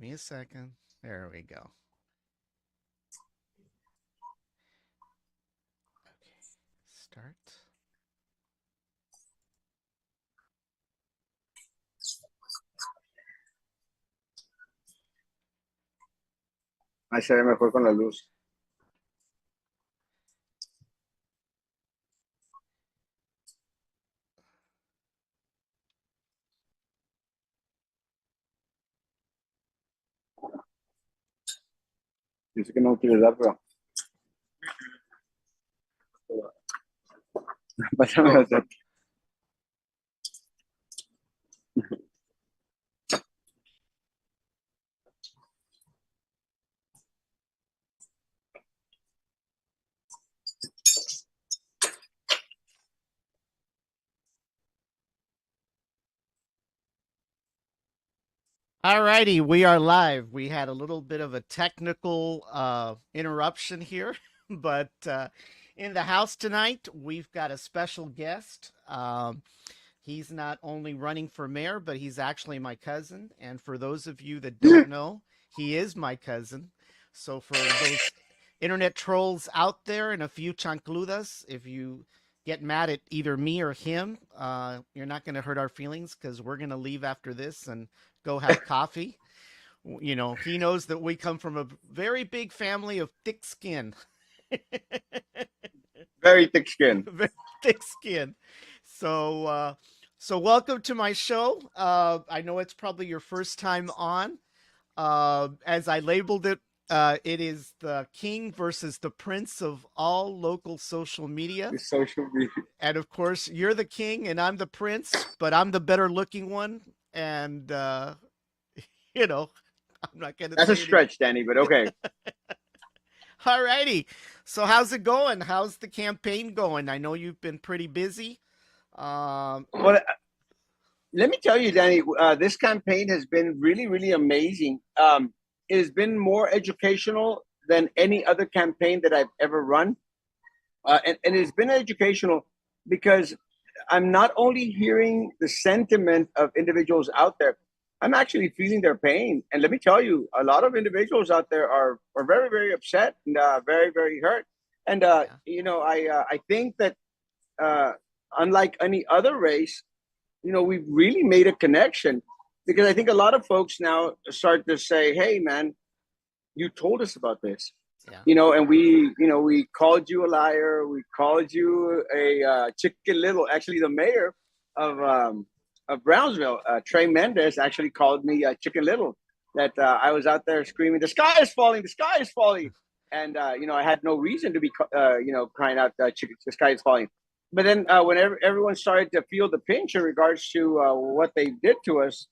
me a second. There we go. Okay, start. Ahí se ve mejor con la luz. Dice que no quiere dar, pero pásame a hacer. All righty, we are live. We had a little bit of a technical interruption here, but in the house tonight, we've got a special guest. He's not only running for mayor, but he's actually my cousin. And for those of you that don't know, he is my cousin. So for those internet trolls out there and a few chancludas, if you get mad at either me or him, you're not going to hurt our feelings because we're going to leave after this and go have coffee. You know, he knows that we come from a very big family of thick skin. Very thick skin. Very thick skin. So welcome to my show. I know it's probably your first time on. As I labeled it, it is the king versus the prince of all local social media. The social media. And of course, you're the king and I'm the prince, but I'm the better looking one. And, you know, I'm not going to That's a stretch, Danny, but okay. All righty. So how's it going? How's the campaign going? I know you've been pretty busy. Well, let me tell you, Danny, this campaign has been really, really amazing. It has been more educational than any other campaign that I've ever run. And it's been educational because I'm not only hearing the sentiment of individuals out there, I'm actually feeling their pain. And let me tell you, a lot of individuals out there are very, very upset and very, very hurt. And, you know, I think that unlike any other race, you know, we've really made a connection because I think a lot of folks now start to say, hey, man, you told us about this. Yeah. You know, and we called you a liar. We called you a chicken little. Actually, the mayor of Brownsville, Trey Mendez, actually called me chicken little. That I was out there screaming, "The sky is falling! The sky is falling!" And you know, I had no reason to be, you know, crying out, "The sky is falling." But then, whenever everyone started to feel the pinch in regards to what they did to us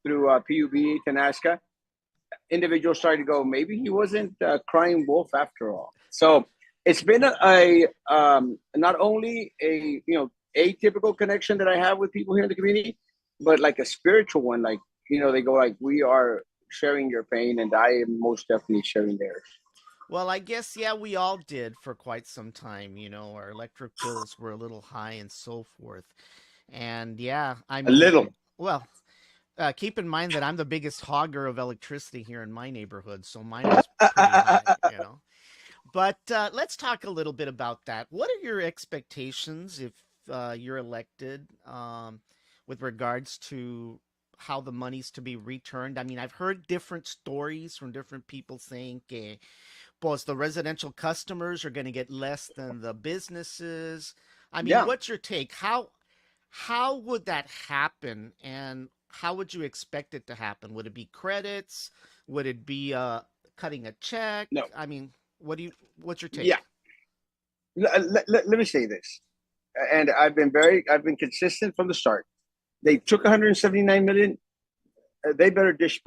through PUB, Tanasca, individuals started to go, maybe he wasn't crying wolf after all. So it's been a not only a, you know, atypical connection that I have with people here in the community, but like a spiritual one. Like, you know, they go like, we are sharing your pain, and I am most definitely sharing theirs. Well, I guess, yeah, we all did for quite some time. You know, our electric bills were a little high and so forth. And yeah, I A mean, little. well, keep in mind that I'm the biggest hogger of electricity here in my neighborhood, so mine was pretty high, you know. But let's talk a little bit about that. What are your expectations if you're elected with regards to how the money's to be returned? I mean, I've heard different stories from different people saying, pues the residential customers are going to get less than the businesses. I mean, Yeah. what's your take? How would that happen, and how would you expect it to happen? Would it be credits? Would it be cutting a check? No. I mean, what's your take? Yeah. Let me say this. And I've been consistent from the start. They took 179 million. They better dish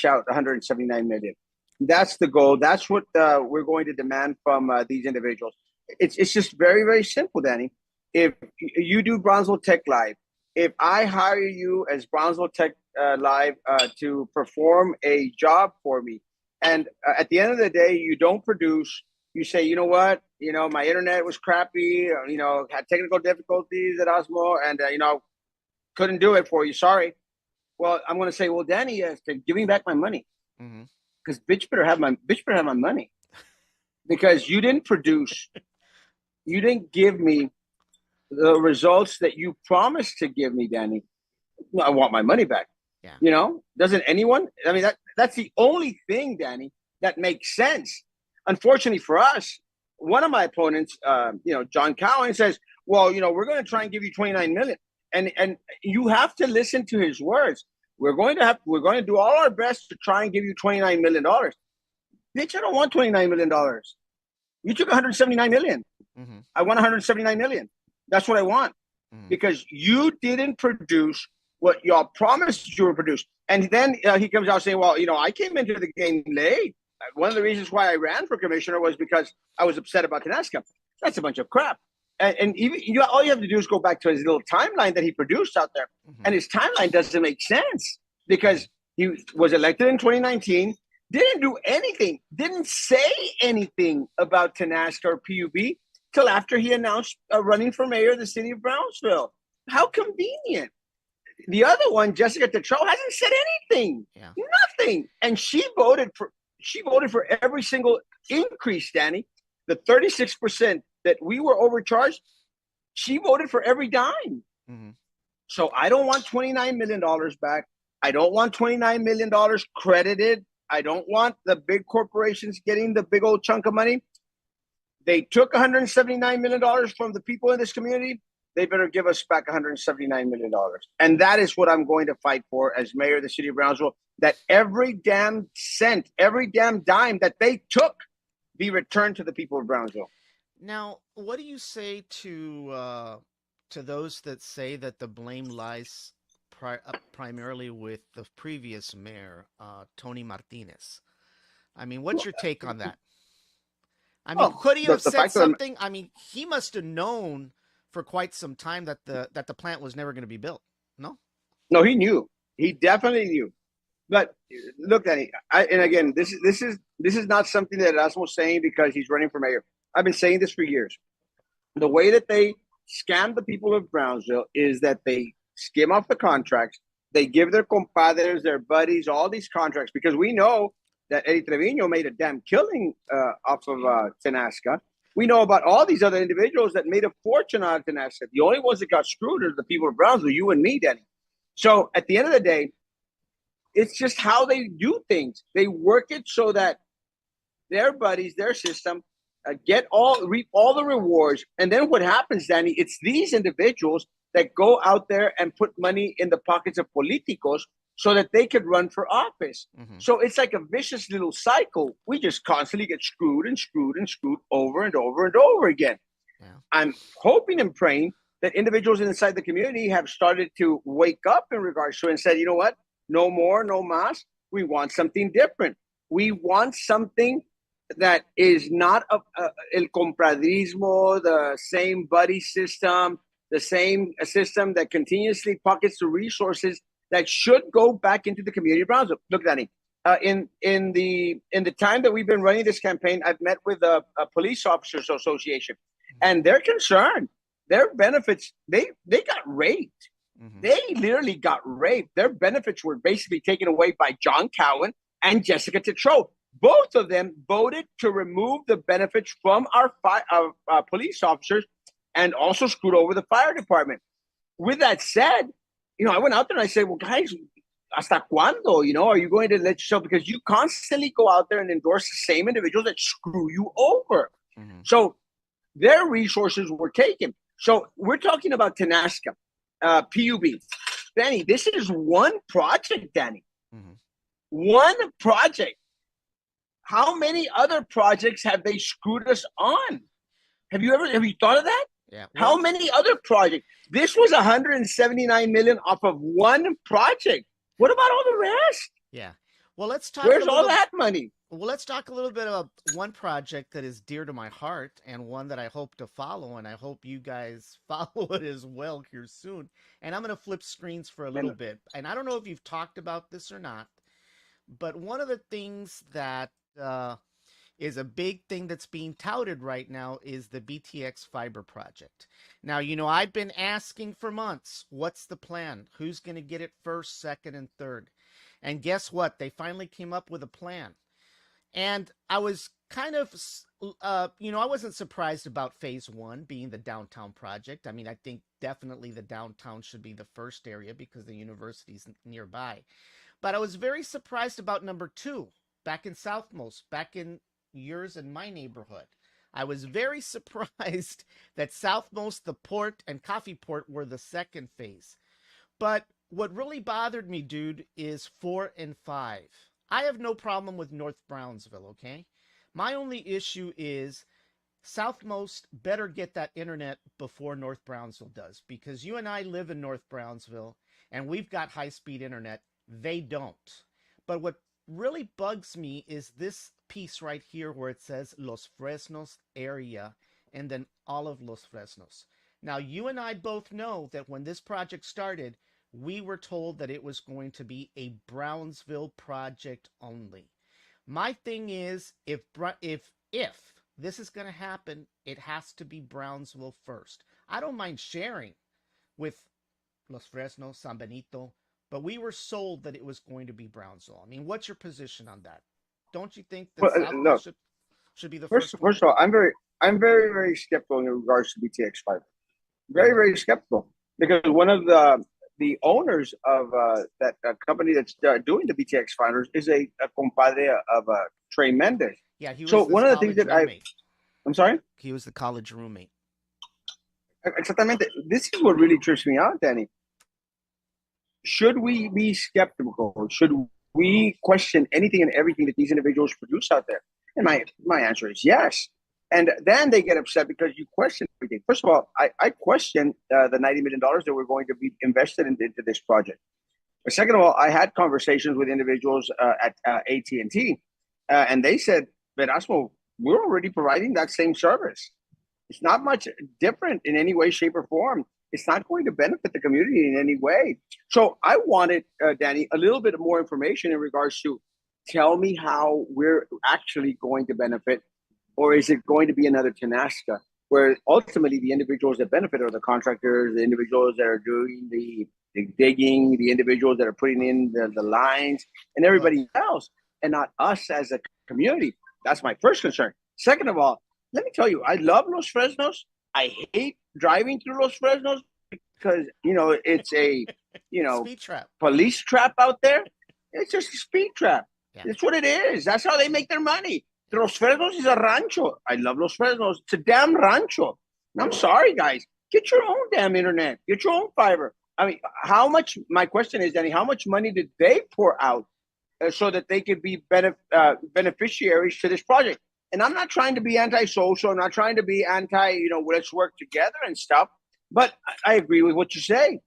out 179 million. That's the goal. That's what we're going to demand from these individuals. It's just very, very simple, Danny. If you do Brownsville Tech Live, if I hire you as Brownsville Tech Live to perform a job for me, and at the end of the day, you don't produce, you say, you know what, you know, my internet was crappy, you know, had technical difficulties at Osmo, and you know, couldn't do it for you. Sorry. Well, I'm going to say, well, Danny, give me back my money Mm-hmm. because bitch better have my money because you didn't produce, you didn't give me the results that you promised to give me, Danny. I want my money back. Yeah. Doesn't anyone? I mean, that's the only thing, Danny, that makes sense. Unfortunately for us, one of my opponents, John Cowan, says, "Well, we're going to try and give you 29 million," and you have to listen to his words. We're going to do all our best to try and give you 29 million dollars. Bitch, I don't want 29 million dollars. You took 179 million. Mm-hmm. I want 179 million. That's what I want Mm-hmm. because you didn't produce what y'all promised you would produce. And then he comes out saying, well, I came into the game late. One of the reasons why I ran for commissioner was because I was upset about Tenasca. That's a bunch of crap. And even all you have to do is go back to his little timeline that he produced out there. Mm-hmm. And his timeline doesn't make sense because he was elected in 2019, didn't do anything, didn't say anything about Tenasca or PUB till after he announced running for mayor of the city of Brownsville. How convenient. The other one, Jessica Tetreault, hasn't said anything, Yeah. nothing, and she voted for every single increase, Danny. The 36% that we were overcharged, she voted for every dime. Mm-hmm. So I don't want $29 million back. I don't want $29 million credited. I don't want the big corporations getting the big old chunk of money. They took $179 million from the people in this community. They better give us back $179 million. And that is what I'm going to fight for as mayor of the city of Brownsville, that every damn cent, every damn dime that they took be returned to the people of Brownsville. Now, what do you say to those that say that the blame lies primarily with the previous mayor, Tony Martinez? I mean, what's your take on that? I mean, Oh, could he have the said fact that something? I mean, he must have known for quite some time that the plant was never going to be built. No. no, he knew. He definitely knew. But look, Danny, and again, this is not something that Erasmo's saying because he's running for mayor. I've been saying this for years. The way that they scam the people of Brownsville is that they skim off the contracts. They give their compadres, their buddies, all these contracts because we know that Eddie Trevino made a damn killing off of Tenasca. We know about all these other individuals that made a fortune out of Tenasca. The only ones that got screwed are the people of Brownsville, you and me, Danny. So at the end of the day, it's just how they do things. They work it so that their buddies, their system, reap all the rewards. And then what happens, Danny? It's these individuals that go out there and put money in the pockets of politicos so that they could run for office. Mm-hmm. So it's like a vicious little cycle. We just constantly get screwed and screwed and screwed over and over and over again. Yeah. I'm hoping and praying that individuals inside the community have started to wake up in regards to it and said, you know what? No more, no más. We want something different. We want something that is not el compadrismo, the same buddy system, the same system that continuously pockets the resources that should go back into the community of Brownsville. Look, Danny, in the time that we've been running this campaign, I've met with a police officers association, and they're concerned. Their benefits, they got raped. Mm-hmm. They literally got raped. Their benefits were basically taken away by John Cowan and Jessica Tetreault. Both of them voted to remove the benefits from our police officers and also screwed over the fire department. With that said, I went out there and I said, well, guys, hasta cuando? Are you going to let yourself, because you constantly go out there and endorse the same individuals that screw you over. Mm-hmm. So their resources were taken. So we're talking about Tenasca, PUB. Danny, this is one project, Danny. Mm-hmm. One project. How many other projects have they screwed us on? Have you thought of that? Yeah. Well, how many other projects? This was 179 million off of one project. What about all the rest? Yeah. Well, let's talk. Where's all that money? Well, let's talk a little bit about one project that is dear to my heart and one that I hope to follow, and I hope you guys follow it as well here soon. And I'm going to flip screens for a little bit. And I don't know if you've talked about this or not, but one of the things that is a big thing that's being touted right now is the BTX fiber project. Now, I've been asking for months, what's the plan? Who's going to get it first, second, and third? And guess what? They finally came up with a plan. And I was kind of, I wasn't surprised about phase one being the downtown project. I mean, I think definitely the downtown should be the first area because the university's nearby. But I was very surprised about number two, back in Southmost, back in yours and my neighborhood. I was very surprised that Southmost, the port, and Coffee Port were the second phase. But what really bothered me, dude, is 4 and 5. I have no problem with North Brownsville, okay? My only issue is Southmost better get that internet before North Brownsville does, because you and I live in North Brownsville and we've got high speed internet. They don't. But what really bugs me is this piece right here where it says Los Fresnos area and then all of Los Fresnos. Now, you and I both know that when this project started, we were told that it was going to be a Brownsville project only. My thing is, if this is going to happen, it has to be Brownsville first. I don't mind sharing with Los Fresnos, San Benito, but we were sold that it was going to be Brownsville. I mean, what's your position on that? Don't you think that Well, Southmost look, should be the first first one? first of all, I'm very skeptical in regards to BTX fiber. Very Mm-hmm. very skeptical because one of the owners of that company that's doing the BTX fibers is a compadre of Trey Mendez. Yeah, he So was this one of the things college that roommate. I'm sorry. He was the college roommate. Exactamente. This is what really trips me out, Danny. Should we be skeptical? Should we question anything and everything that these individuals produce out there? And my answer is yes. And then they get upset because you question everything. First of all, I question the $90 million that we're going to be invested into this project. Second of all, I had conversations with individuals at AT&T, and they said, Erasmo, we're already providing that same service. It's not much different in any way, shape, or form. It's not going to benefit the community in any way. So I wanted, Danny, a little bit more information in regards to tell me how we're actually going to benefit, or is it going to be another Tenasca where ultimately the individuals that benefit are the contractors, the individuals that are doing the digging, the individuals that are putting in the lines, and Look, everybody else, and not us as a community. That's my first concern. Second of all, let me tell you, I love Los Fresnos. I hate driving through Los Fresnos because it's a you know speed trap. police trap out there. It's just a speed trap. Yeah, It's what it is. That's how they make their money. yeah. Los Fresnos is a rancho. I love Los Fresnos. It's a damn rancho. And I'm sorry, guys. Get your own damn internet. Get your own fiber. I mean, how much? My question is, Danny, how much money did they pour out so that they could be beneficiaries to this project? And I'm not trying to be antisocial. I'm not trying to be anti, let's work together and stuff. But I agree with what you say.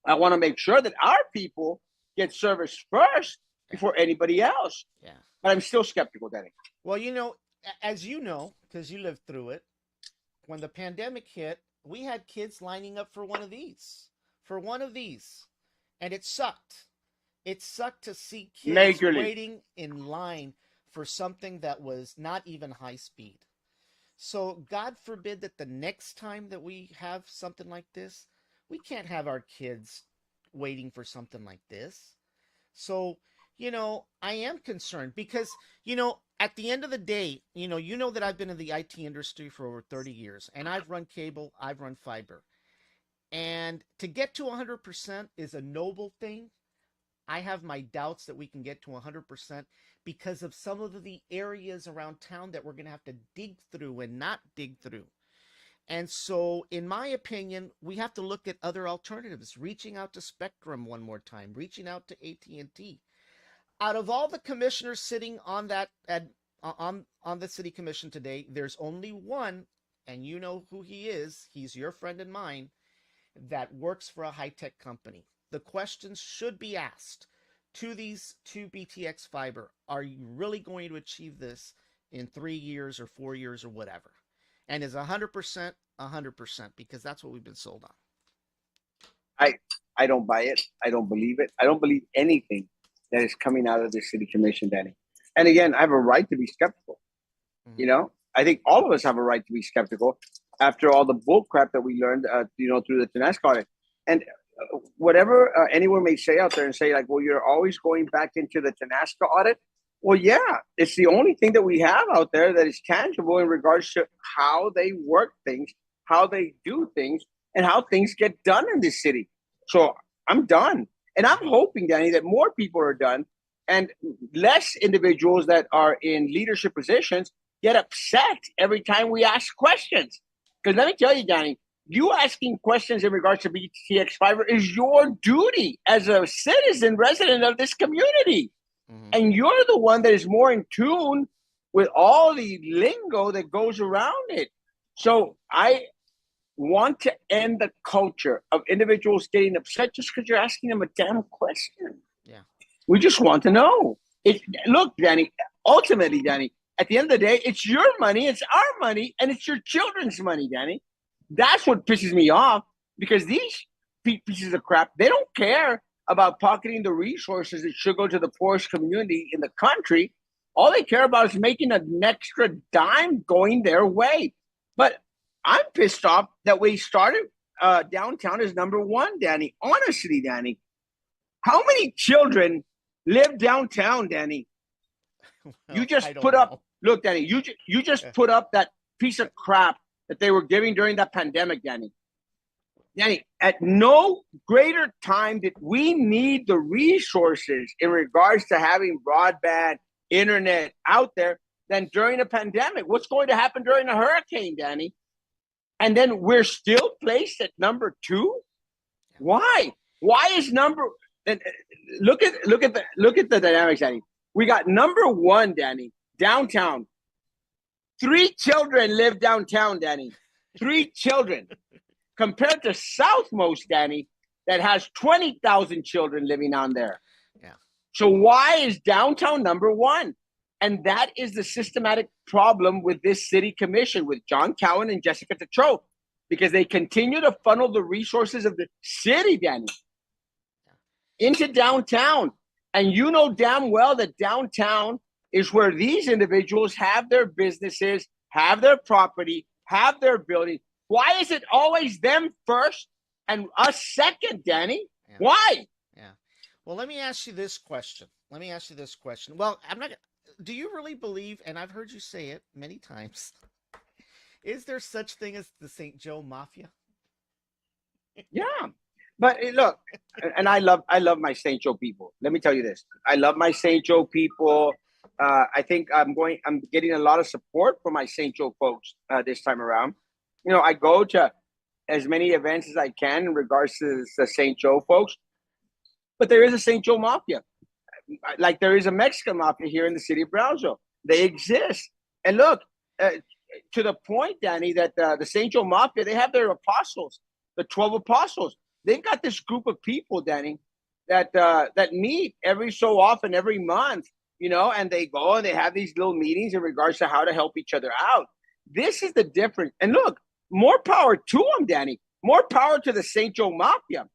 I want to make sure that our people get service first Yeah, before anybody else. yeah. But I'm still skeptical, Danny. Well, as you know, because you lived through it, when the pandemic hit, we had kids lining up for one of these, and it sucked. It sucked to see kids Majorly. waiting in line for something that was not even high speed. So, God forbid that the next time that we have something like this, we can't have our kids waiting for something like this. So, I am concerned because, at the end of the day, that I've been in the IT industry for over 30 years and I've run cable, I've run fiber. And to get to 100% is a noble thing. I have my doubts that we can get to 100% because of some of the areas around town that we're going to have to dig through and not dig through. And so, in my opinion, we have to look at other alternatives, reaching out to Spectrum one more time, reaching out to AT&T. Out of all the commissioners sitting on on the city commission today, there's only one, and you know who he is. He's your friend and mine, that works for a high-tech company. The questions should be asked to these two BTX fiber. Are you really going to achieve this in 3 years or 4 years or whatever? And is 100% 100% because that's what we've been sold on. I I don't buy it. I don't believe it. I don't believe anything that is coming out of the city commission, Danny. And again, I have a right to be skeptical. You Hmm. know, I think all of us have a right to be skeptical after all the bull crap that we learned, through the Tenasco audit. And whatever anyone may say out there and say like, well, you're always going back into the Tenasco audit. Well, yeah, it's the only thing that we have out there that is tangible in regards to how they work things, how they do things, and how things get done in this city. So I'm done. And I'm hoping, Danny, that more people are done and less individuals that are in leadership positions get upset every time we ask questions. Because let me tell you, Danny, you asking questions in regards to BTX Fiber is your duty as a citizen resident of this community. Hmm. And you're the one that is more in tune with all the lingo that goes around it. So I want to end the culture of individuals getting upset just because you're asking them a damn question. Yeah. We just want to know. Look, Danny, ultimately, Danny, at the end of the day, it's your money, it's our money, and it's your children's money, Danny. That's what pisses me off because these pieces of crap, they don't care about pocketing the resources that should go to the poorest community in the country. All they care about is making an extra dime going their way. But I'm pissed off that we started downtown as number one, Danny. Honestly, Danny, how many children live downtown, Danny? You Well, I just put don't up, know. look, Danny, you just put up that piece of crap that they were giving during that pandemic, Danny. Danny, at no greater time did we need the resources in regards to having broadband internet out there than during a pandemic. What's going to happen during a hurricane, Danny? And then we're still placed at number two. Why? Why is number? And look at the dynamics, Danny. We got number one, Danny, downtown. Three children live downtown, Danny. Three children compared to Southmost, Danny, that has 20,000 children living on there. Yeah. So why is downtown number one? And that is the systematic problem with this city commission, with John Cowan and Jessica Tetreault, because they continue to funnel the resources of the city, Danny, into downtown. And you know damn well that downtown is where these individuals have their businesses, have their property, have their building. Why is it always them first and us second, Danny? Yeah. Why? Yeah. Well, let me ask you this question. Well, I'm not. Do you really believe? And I've heard you say it many times. Is there such thing as the St. Joe Mafia? Yeah. But look, and I love my St. Joe people. Let me tell you this. I love my St. Joe people. I think I'm getting a lot of support from my St. Joe folks this time around. I go to as many events as I can in regards to the St. Joe folks, but there is a St. Joe Mafia. Like there is a Mexican Mafia here in the city of Brownsville. They exist. And look, uh, to the point, Danny, that the St. Joe Mafia, they have their apostles, the 12 apostles. They've got this group of people, Danny, that meet every so often, every month, and they go and they have these little meetings in regards to how to help each other out. This is the difference. And look, more power to them, Danny. More power to the St. Joe Mafia.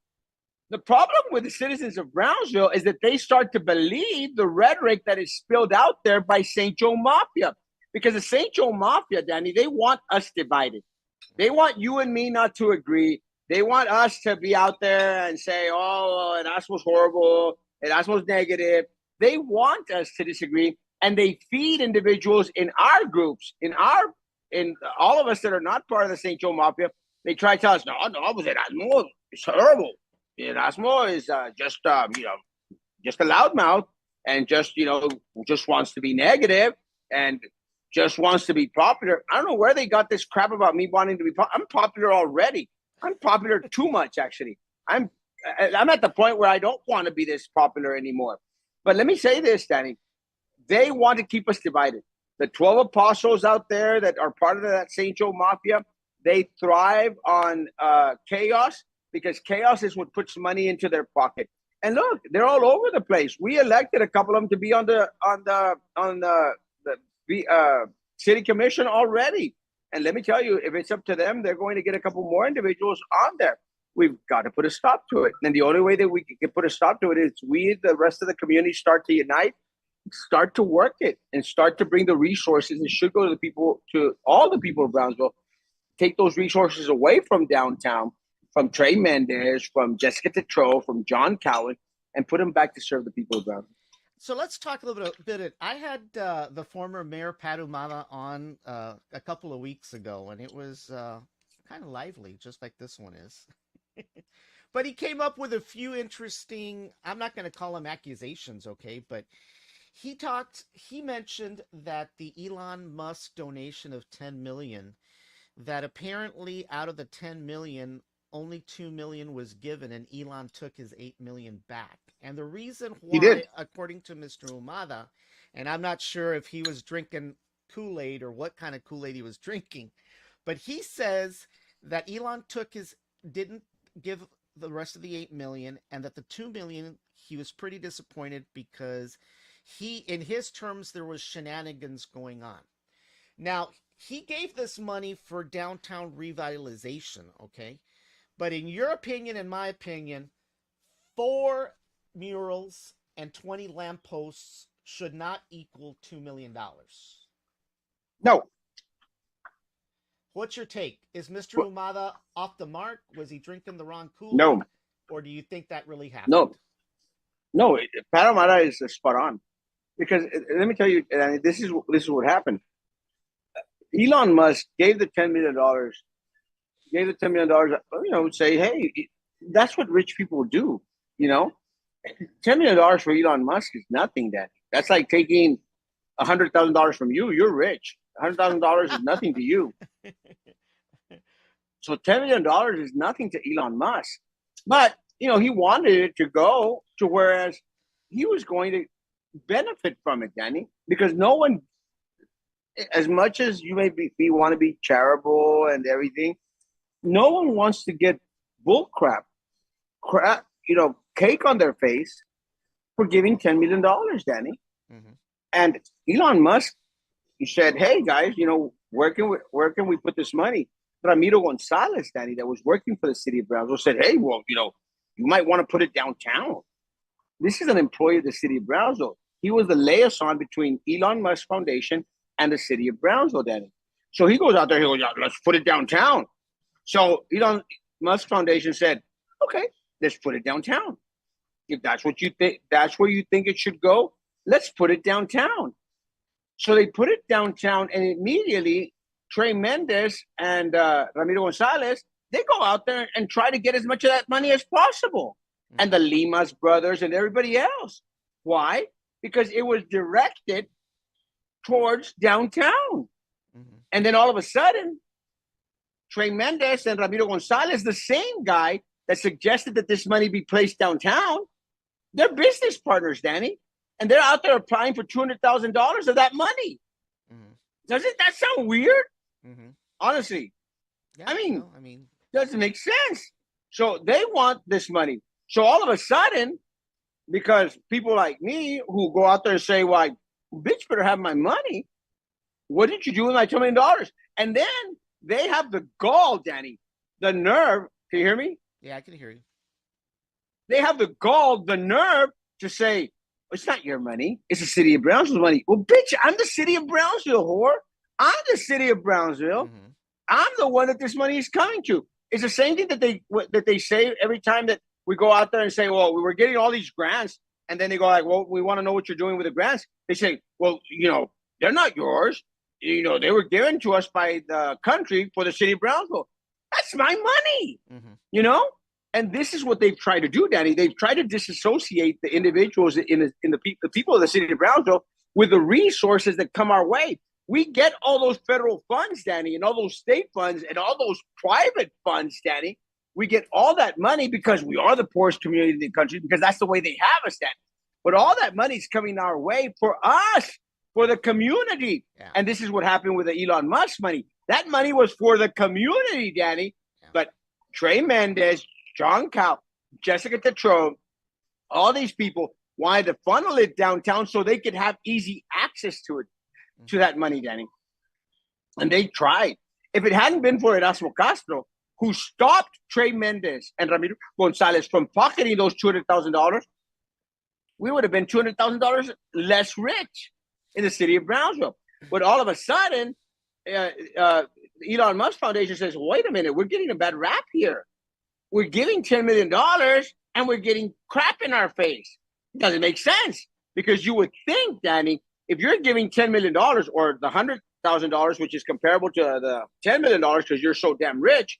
The problem with the citizens of Brownsville is that they start to believe the rhetoric that is spilled out there by St. Joe Mafia. Because the St. Joe Mafia, Danny, they want us divided. They want you and me not to agree. They want us to be out there and say, oh, Erasmo's horrible, Erasmo's negative. They want us to disagree, and they feed individuals in our groups, in all of us that are not part of the St. Joe Mafia. They try to tell us, no, but Erasmo is terrible. Erasmo is just a loudmouth and just wants to be negative and just wants to be popular. I don't know where they got this crap about me wanting to be popular. I'm popular already. I'm popular too much, actually. I'm at the point where I don't want to be this popular anymore. But let me say this, Danny. They want to keep us divided. The 12 apostles out there that are part of that St. Joe Mafia, they thrive on chaos because chaos is what puts money into their pocket. And look, they're all over the place. We elected a couple of them to be on the city commission already. And let me tell you, if it's up to them, they're going to get a couple more individuals on there. We've got to put a stop to it. And the only way that we can put a stop to it is we, the rest of the community, start to unite start to work it and start to bring the resources. It should go to the people, to all the people of Brownsville. Take those resources away from downtown, from Trey Mendez, from Jessica Tetreault, from John Cowan, and put them back to serve the people of Brownsville. So let's talk a little bit. I had the former mayor Pat Umana on a couple of weeks ago, and it was kind of lively, just like this one is. But he came up with a few interesting, I'm not going to call them accusations, okay, but he mentioned that the Elon Musk donation of 10 million, that apparently out of the 10 million, only 2 million was given and Elon took his 8 million back. And the reason He why, did. according to Mr. Umada, and I'm not sure if he was drinking Kool-Aid or what kind of Kool-Aid he was drinking, but he says that Elon didn't give the rest of the 8 million, and that the 2 million, he was pretty disappointed because in his terms, there was shenanigans going on. Now, he gave this money for downtown revitalization, okay? But in your opinion, in my opinion, 4 murals and 20 lampposts should not equal $2 million. No. What's your take? Is Mr. Umada off the mark? Was he drinking the wrong Kool-Aid? No. Or do you think that really happened? No. No. Pat Umana is spot on. Because let me tell you, and this is what happened. Elon Musk gave the $10 million, say, hey, that's what rich people do, $10 million for Elon Musk is nothing, Daddy. That's like taking $100,000 from you. You're rich. $100,000 is nothing to you. So $10 million is nothing to Elon Musk. But, he wanted it to go to whereas he was going to benefit from it, Danny, because no one, as much as you may want to be charitable and everything, no one wants to get bull crap, cake on their face for giving $10 million, Danny. Mm-hmm. And Elon Musk said, hey, guys, where can we put this money? Ramiro Gonzalez, Danny, that was working for the city of Brownsville, said, hey, well, you might want to put it downtown. This is an employee of the city of Brownsville. He was the liaison between Elon Musk Foundation and the city of Brownsville, Danny. So he goes out there, he goes, yeah, let's put it downtown. So Elon Musk Foundation said, okay, let's put it downtown. If that's what you think, that's where you think it should go, let's put it downtown. So they put it downtown, and immediately Trey Mendez and Ramiro Gonzalez, they go out there and try to get as much of that money as possible. Mm-hmm. And the Limas brothers and everybody else. Why? Because it was directed towards downtown. Mm-hmm. And then all of a sudden, Trey Mendez and Ramiro Gonzalez, the same guy that suggested that this money be placed downtown, they're business partners, Danny. And they're out there applying for $200,000 of that money. Mm-hmm. Doesn't that sound weird? Mm-hmm. Honestly. Yeah, I mean, doesn't make sense. So they want this money. So all of a sudden, because people like me who go out there and say, well, bitch better have my money. What did you do with my $2 million? And then they have the gall, Danny, the nerve. Can you hear me? Yeah, I can hear you. They have the gall, the nerve to say, it's not your money. It's the city of Brownsville's money. Well, bitch, I'm the city of Brownsville, whore. I'm the city of Brownsville. Mm-hmm. I'm the one that this money is coming to. It's the same thing that they say every time that we go out there and say, well, we were getting all these grants. And then they go like, well, we want to know what you're doing with the grants. They say, well, they're not yours. They were given to us by the country for the city of Brownsville. That's my money, mm-hmm. And this is what they've tried to do, Danny. They've tried to disassociate the individuals in the people of the city of Brownsville with the resources that come our way. We get all those federal funds, Danny, and all those state funds and all those private funds, Danny. We get all that money because we are the poorest community in the country, because that's the way they have us, Danny. But all that money is coming our way for us, for the community. Yeah. And this is what happened with the Elon Musk money. That money was for the community, Danny. Yeah. But Trey Mendez, John Cow, Jessica Tetreault, all these people wanted to funnel it downtown so they could have easy access to it, to that money, Danny. And they tried. If it hadn't been for Erasmo Castro, who stopped Trey Mendez and Ramiro Gonzalez from pocketing those $200,000, we would have been $200,000 less rich in the city of Brownsville. But all of a sudden, uh, uh, Elon Musk Foundation says, wait a minute, we're getting a bad rap here. We're giving $10 million and we're getting crap in our face. It doesn't make sense because you would think, Danny, if you're giving $10 million or the $100,000, which is comparable to the $10 million because you're so damn rich.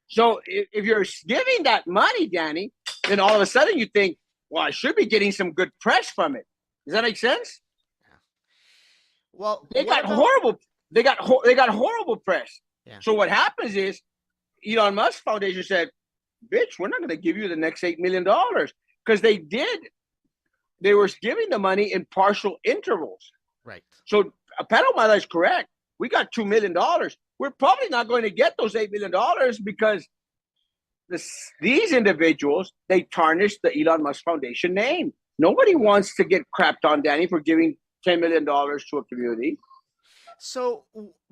So if you're giving that money, Danny, then all of a sudden you think, well, I should be getting some good press from it. Does that make sense? Well, They got horrible. They got horrible press. Yeah. So what happens is, Elon Musk Foundation said, "Bitch, we're not going to give you the next $8 million," because they did. They were giving the money in partial intervals. Right. So Pedal Mala is correct. We got $2 million. We're probably not going to get those $8 million because these individuals, they tarnished the Elon Musk Foundation name. Nobody wants to get crapped on, Danny, for giving $10 million to a community. So,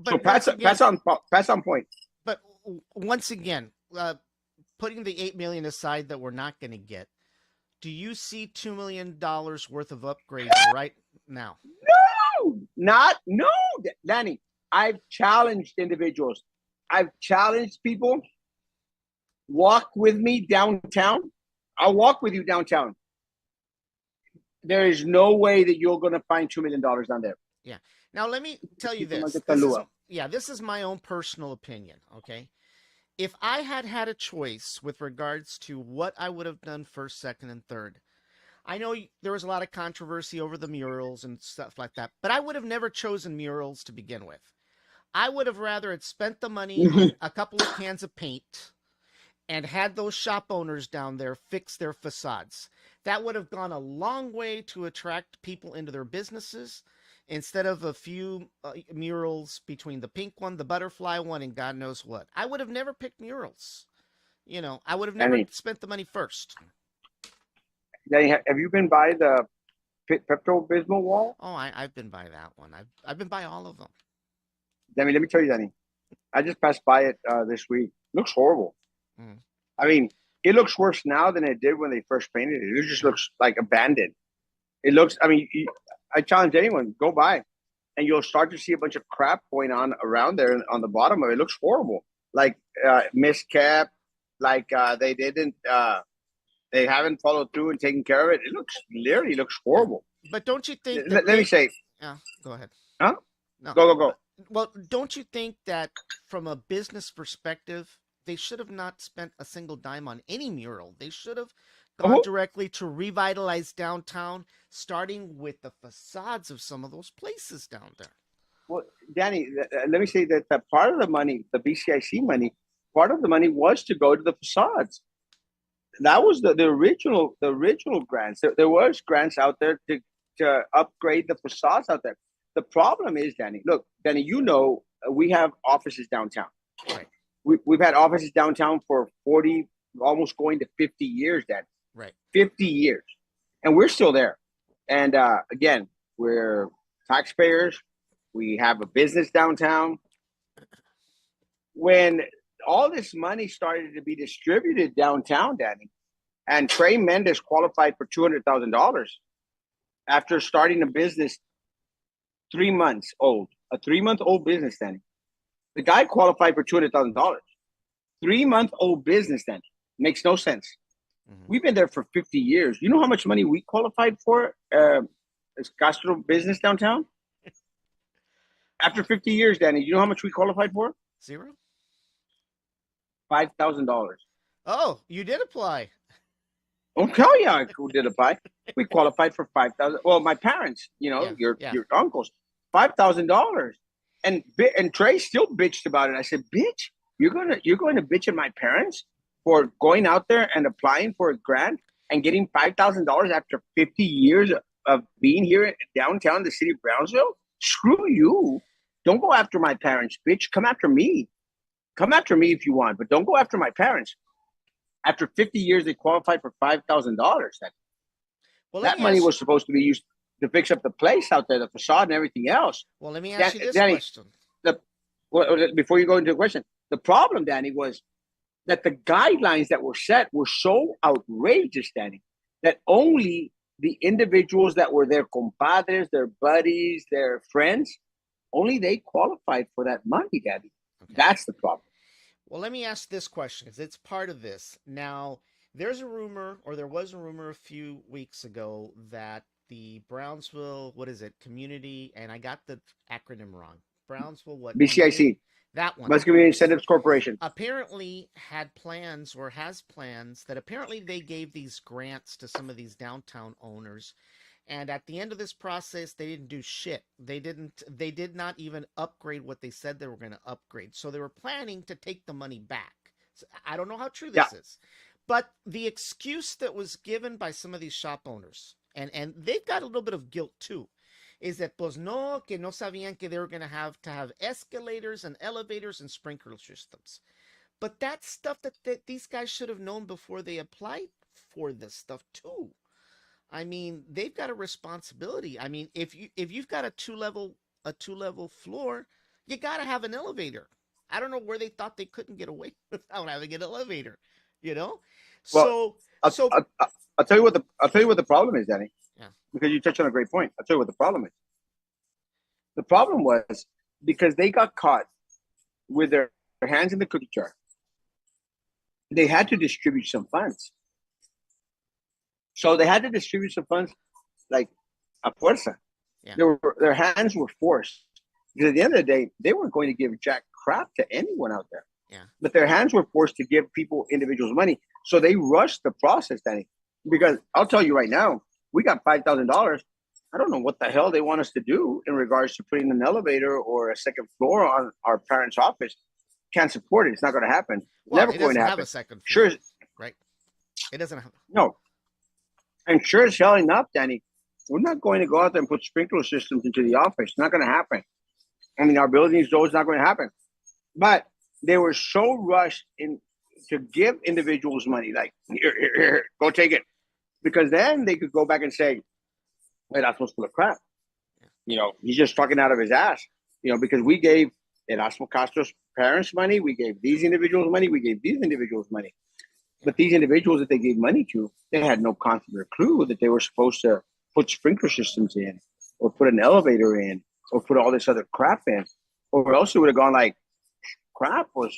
so pass on point. But once again, putting the $8 million aside that we're not going to get, do you see $2 million worth of upgrades right now? No, Danny. I've challenged individuals. I've challenged people. Walk with me downtown. I'll walk with you downtown. There is no way that you're going to find $2 million down there. Yeah. Now, let me tell you this. This is my own personal opinion, okay? If I had a choice with regards to what I would have done first, second, and third, I know there was a lot of controversy over the murals and stuff like that, but I would have never chosen murals to begin with. I would have rather had spent the money on a couple of cans of paint and had those shop owners down there fix their facades. That would have gone a long way to attract people into their businesses instead of a few murals between the pink one, the butterfly one, and God knows what. I would have never picked murals. I would have never spent the money first. Danny, have you been by the Pepto-Bismol wall? Oh, I've been by that one. I've been by all of them. Danny, let me tell you, Danny. I just passed by it this week. It looks horrible. Mm. I mean, it looks worse now than it did when they first painted it. It just looks like abandoned. It looks, I challenge anyone, go by and you'll start to see a bunch of crap going on around there on the bottom of it. It looks horrible. Like miskept, like they haven't followed through and taken care of it. It literally looks horrible. But don't you think let me say. Yeah, go ahead. Huh? No. Go. Well, don't you think that from a business perspective, they should have not spent a single dime on any mural? They should have gone directly to revitalize downtown, starting with the facades of some of those places down there. Well, Danny, let me say that part of the money, the BCIC money, part of the money was to go to the facades. That was the original grants. There was grants out there to upgrade the facades out there. The problem is, Danny, look, Danny, we have offices downtown. Right. We've had offices downtown for 40, almost going to 50 years, Danny. Right. 50 years. And we're still there. And again, we're taxpayers. We have a business downtown. When all this money started to be distributed downtown, Danny, and Trey Mendez qualified for $200,000 after starting a business 3 months old, a 3-month-old business, Danny. The guy qualified for $200,000. 3-month-old business, Danny. Makes no sense. Mm-hmm. We've been there for 50 years. You know how much money we qualified for as Castro business downtown? After 50 years, Danny, you know how much we qualified for? Zero? $5,000. Oh, you did apply. I'll tell you who did apply. We qualified for $5,000. Well, my parents, your uncles, $5,000. And Trey still bitched about it. I said, bitch, you're going to bitch at my parents for going out there and applying for a grant and getting $5,000 after 50 years of being here downtown the city of Brownsville? Screw you. Don't go after my parents, bitch. Come after me. Come after me if you want, but don't go after my parents. After 50 years, they qualified for $5,000. That money was supposed to be used to fix up the place out there, the facade and everything else. Well, let me ask you this question. Before you go into the question, the problem, Danny, was that the guidelines that were set were so outrageous, Danny, that only the individuals that were their compadres, their buddies, their friends, only they qualified for that money, Daddy. Okay. That's the problem. Well, let me ask this question because it's part of this. Now, there's a rumor, or there was a rumor a few weeks ago that the Brownsville, what is it, community, and I got the acronym wrong. Brownsville, what, community? BCIC, That one. Bus Community Incentives Corporation. Apparently had plans or has plans that apparently they gave these grants to some of these downtown owners, and at the end of this process they didn't do shit. They did not even upgrade what they said they were going to upgrade, so they were planning to take the money back. So I don't know how true Yeah. this is, but the excuse that was given by some of these shop owners, and they've got a little bit of guilt too, is that pues no, que no sabían que they were going to have escalators and elevators and sprinkler systems. But that's stuff that these guys should have known before they applied for this stuff too. I mean, they've got a responsibility. I mean, if you've got a two level floor, you got to have an elevator. I don't know where they thought they couldn't get away without having an elevator, you know? Well, So I'll, so I'll, I'll tell you what the problem is, Danny, yeah. because you touched on a great point. I'll tell you what the problem is. The problem was because they got caught with their hands in the cookie jar. They had to distribute some funds. So they had to distribute some funds like a fuerza. Yeah. Their hands were forced. Because at the end of the day, they weren't going to give jack crap to anyone out there. Yeah. But their hands were forced to give people, individuals money. So they rushed the process, Danny. Because I'll tell you right now, we got $5,000. I don't know what the hell they want us to do in regards to putting an elevator or a second floor on our parents' office. Can't support it. It's not going to happen. Well, Never it going doesn't to have happen. a second Sure. floor, right? It doesn't have. No. And sure as hell enough, Danny, we're not going to go out there and put sprinkler systems into the office. It's not going to happen. I mean, our buildings, though, it's not going to happen. But they were so rushed in to give individuals money, like, here, go take it. Because then they could go back and say, hey, that's what's full of crap. You know, he's just talking out of his ass. You know, because we gave Erasmo Castro's parents money, we gave these individuals money, we gave these individuals money. But these individuals that they gave money to, they had no concept or clue that they were supposed to put sprinkler systems in, or put an elevator in, or put all this other crap in. Or else it would have gone like, crap was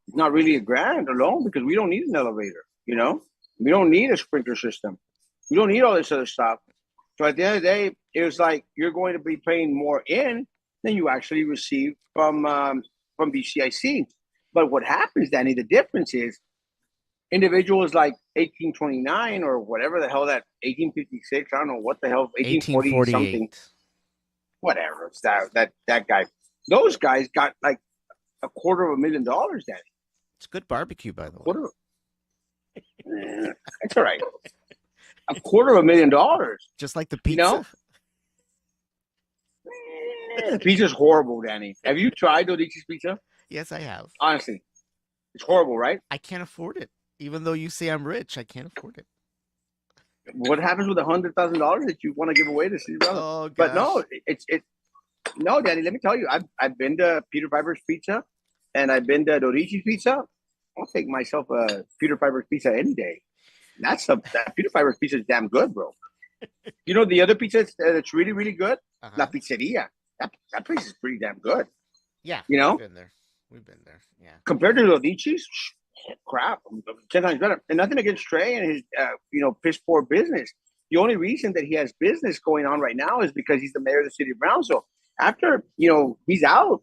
not really $1,000 alone because we don't need an elevator, you know? We don't need a sprinkler system. We don't need all this other stuff. So at the end of the day, it was like you're going to be paying more in than you actually receive from BCIC. But what happens, Danny, the difference is individuals like 1829 or whatever the hell that 1856, I don't know what the hell, 1840 something, whatever. It's that guy. Those guys got like $250,000, Danny. It's good barbecue, by the way. Quarter. It's all right. $250,000. Just like the pizza. You know? The pizza's horrible, Danny. Have you tried Dodici's pizza? Yes, I have. Honestly, it's horrible, right? I can't afford it. Even though you say I'm rich, I can't afford it. What happens with $100,000 that you want to give away to Steve Brothers? Oh, gosh. But no, no, Danny. Let me tell you, I've been to Peter Piper's Pizza, and I've been to Dodici's Pizza. I'll take myself a Peter Piper's Pizza any day. That Peter Piper's Pizza is damn good, bro. You know the other pizza that's really, really good? La Pizzeria. That place is pretty damn good. Yeah. You know? We've been there. Yeah. Compared to Dodici's, crap, 10 times better. And nothing against Trey and his, piss poor business. The only reason that he has business going on right now is because he's the mayor of the city of Brownsville. After, he's out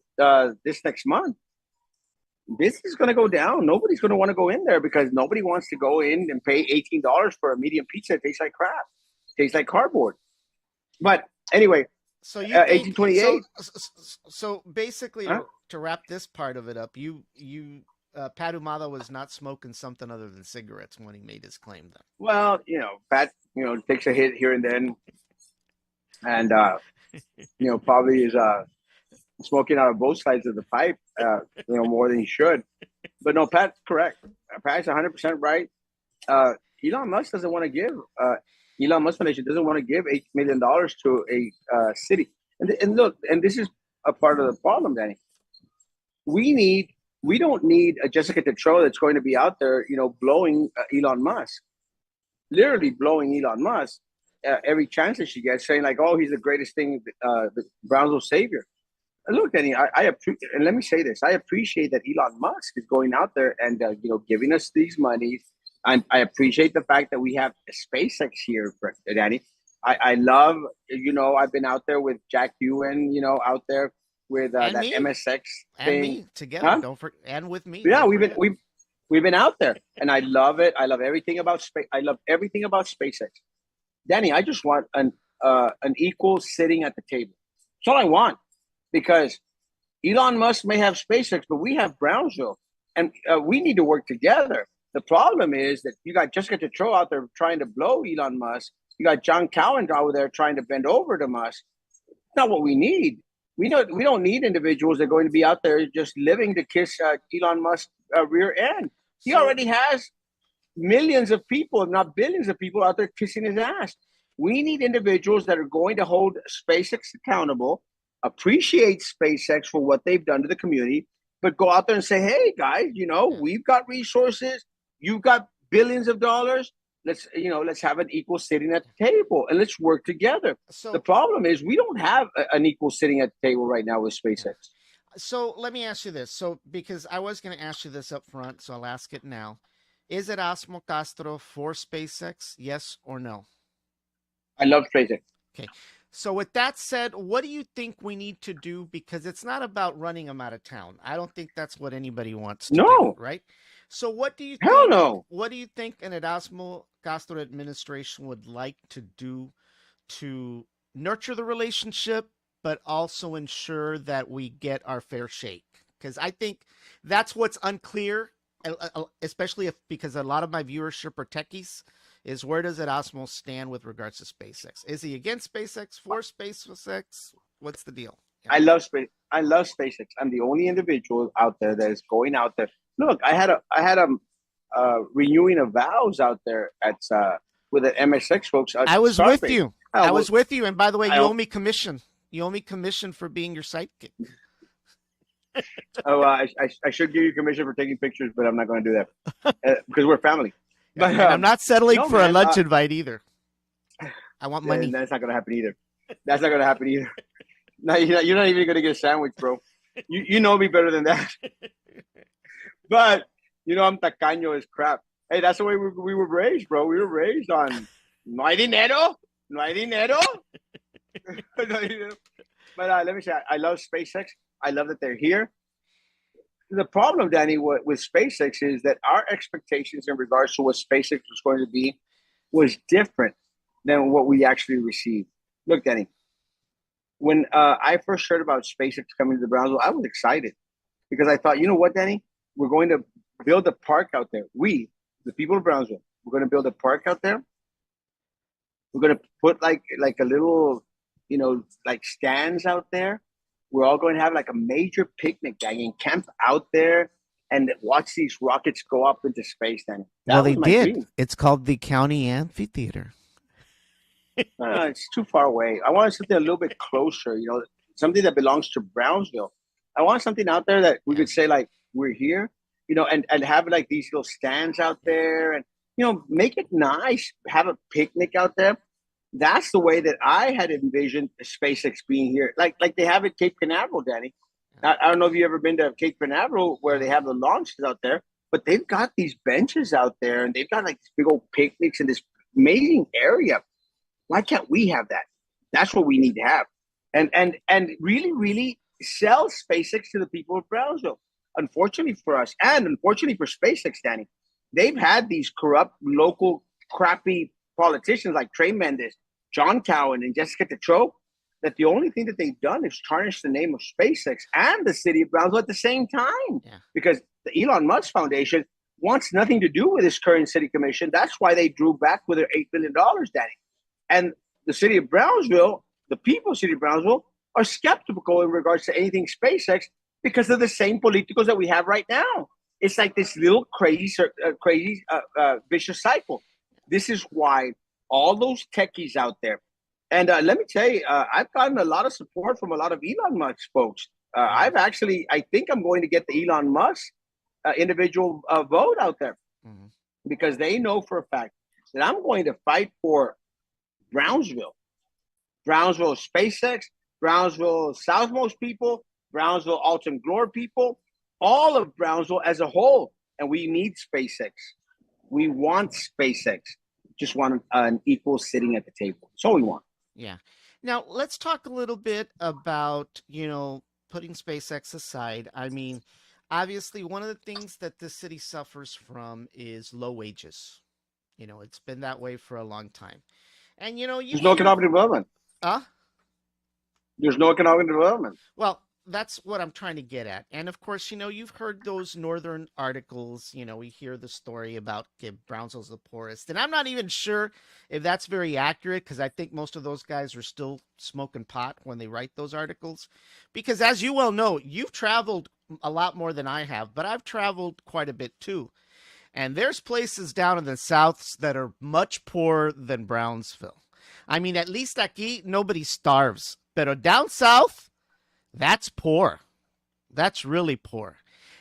this next month, business is going to go down. Nobody's going to want to go in there because nobody wants to go in and pay $18 for a medium pizza. It tastes like crap. It tastes like cardboard. But anyway, so you 1828. So basically, to wrap this part of it up, Pat Humada was not smoking something other than cigarettes when he made his claim. Then, well, Pat, takes a hit here and then, and probably is smoking out of both sides of the pipe, more than he should. But no, Pat's correct. Pat's 100% right. Elon Musk doesn't want to give. Elon Musk Foundation doesn't want to give $8 million to a city. And look, and this is a part of the problem, Danny. We don't need a Jessica Tetrola that's going to be out there, blowing Elon Musk, literally blowing Elon Musk, every chance that she gets, saying like, "Oh, he's the greatest thing, the Brownsville savior." And look, Danny, I appreciate, and let me say this: I appreciate that Elon Musk is going out there and giving us these monies. I appreciate the fact that we have SpaceX here, Danny. I love, I've been out there with Jack Ewan, out there with And that me, MSX and thing, me together. huh? Don't forget, and with me. Yeah, Don't we've been forget. we've been out there, and I love it. I love everything about space. I love everything about SpaceX. Danny, I just want an equal sitting at the table. That's all I want, because Elon Musk may have SpaceX, but we have Brownsville, and we need to work together. The problem is that you got Jessica Tetro out there trying to blow Elon Musk. You got John Cowan over there trying to bend over to Musk. Not what we need. We don't need individuals that are going to be out there just living to kiss Elon Musk's rear end. He So already has millions of people, if not billions of people, out there kissing his ass. We need individuals that are going to hold SpaceX accountable, appreciate SpaceX for what they've done to the community, but go out there and say, "Hey, guys, yeah. we've got resources. You've got billions of dollars. Let's have an equal sitting at the table and let's work together." The So problem is we don't have an equal sitting at the table right now with yeah. SpaceX. So let me ask you this. So because I was going to ask you this up front, so I'll ask it now. Is Erasmo Castro for SpaceX? Yes or no? I love SpaceX. Okay. So with that said, what do you think we need to do? Because it's not about running them out of town. I don't think that's what anybody wants to do, No, right? So what do you hell think? no. What do you think an Erasmo Castro administration would like to do to nurture the relationship, but also ensure that we get our fair shake? Because I think that's what's unclear, especially if because a lot of my viewership are techies, is where does Erasmus stand with regards to SpaceX? Is he against SpaceX, for SpaceX? What's the deal? Yeah. I love space. I love SpaceX. I'm the only individual out there that is going out there. Look, I had a renewing of vows out there at with the MSX folks at I was with Starbase. you. I I almost, was with you. And by the way, I, you owe me commission. You owe me commission for being your sidekick. I should give you commission for taking pictures, but I'm not going to do that because we're family. Yeah. But And I'm not settling no, for a man, lunch invite either. I want money. that's not going to happen either. That's not going to happen either. No, you're not even going to get a sandwich, bro. You know me better than that. But I'm tacaño as crap. Hey, that's the way we were raised, bro. We were raised on no hay dinero, no hay dinero. No hay dinero. But let me say, I love SpaceX. I love that they're here. The problem, Danny, with SpaceX is that our expectations in regards to what SpaceX was going to be was different than what we actually received. Look, Danny, when I first heard about SpaceX coming to the Brownsville, I was excited because I thought, you know what, Danny, we're going to build a park out there. We, the people of Brownsville, we're going to build a park out there. We're going to put like a little, like stands out there. We're all going to have like a major picnic, Danny, and camp out there and watch these rockets go up into space. Danny, Well, that they was my did. dream. It's called the County Amphitheater. It's too far away. I wanted something a little bit closer, something that belongs to Brownsville. I want something out there that we Yeah. could say, like, we're here, and have like these little stands out there and, make it nice, have a picnic out there. That's the way that I had envisioned SpaceX being here. Like they have at Cape Canaveral, Danny. I don't know if you've ever been to Cape Canaveral where they have the launches out there, but they've got these benches out there and they've got like big old picnics in this amazing area. Why can't we have that? That's what we need to have, and really, really sell SpaceX to the people of Brownsville. Unfortunately for us, and unfortunately for SpaceX, Danny, they've had these corrupt local crappy politicians like Trey Mendes, John Cowan, and Jessica Tetro. That the only thing that they've done is tarnish the name of SpaceX and the city of Brownsville at the same time, Yeah. because the Elon Musk Foundation wants nothing to do with this current city commission. That's why they drew back with their $8 billion, Danny. And the city of Brownsville, the people of the city of Brownsville, are skeptical in regards to anything SpaceX because of the same politicals that we have right now. It's like this little crazy vicious cycle. This is why all those techies out there, and let me tell you, I've gotten a lot of support from a lot of Elon Musk folks. I think I'm going to get the Elon Musk individual vote out there Mm-hmm. because they know for a fact that I'm going to fight for Brownsville. Brownsville SpaceX, Brownsville Southmost people, Brownsville Alton Glory people, all of Brownsville as a whole. And we need SpaceX. We want SpaceX. Just want an equal sitting at the table. That's all we want. Yeah. Now let's talk a little bit about, putting SpaceX aside. I mean, obviously one of the things that this city suffers from is low wages. It's been that way for a long time. And you There's no hear, economic development. uh There's no economic development. well, that's what I'm trying to get at. And of course, you've heard those northern articles. We hear the story about Brownsville's the poorest. And I'm not even sure if that's very accurate, because I think most of those guys are still smoking pot when they write those articles. Because as you well know, you've traveled a lot more than I have, but I've traveled quite a bit too. And there's places down in the South that are much poorer than Brownsville. I mean, at least aquí nobody starves. Pero down south, that's poor. That's really poor.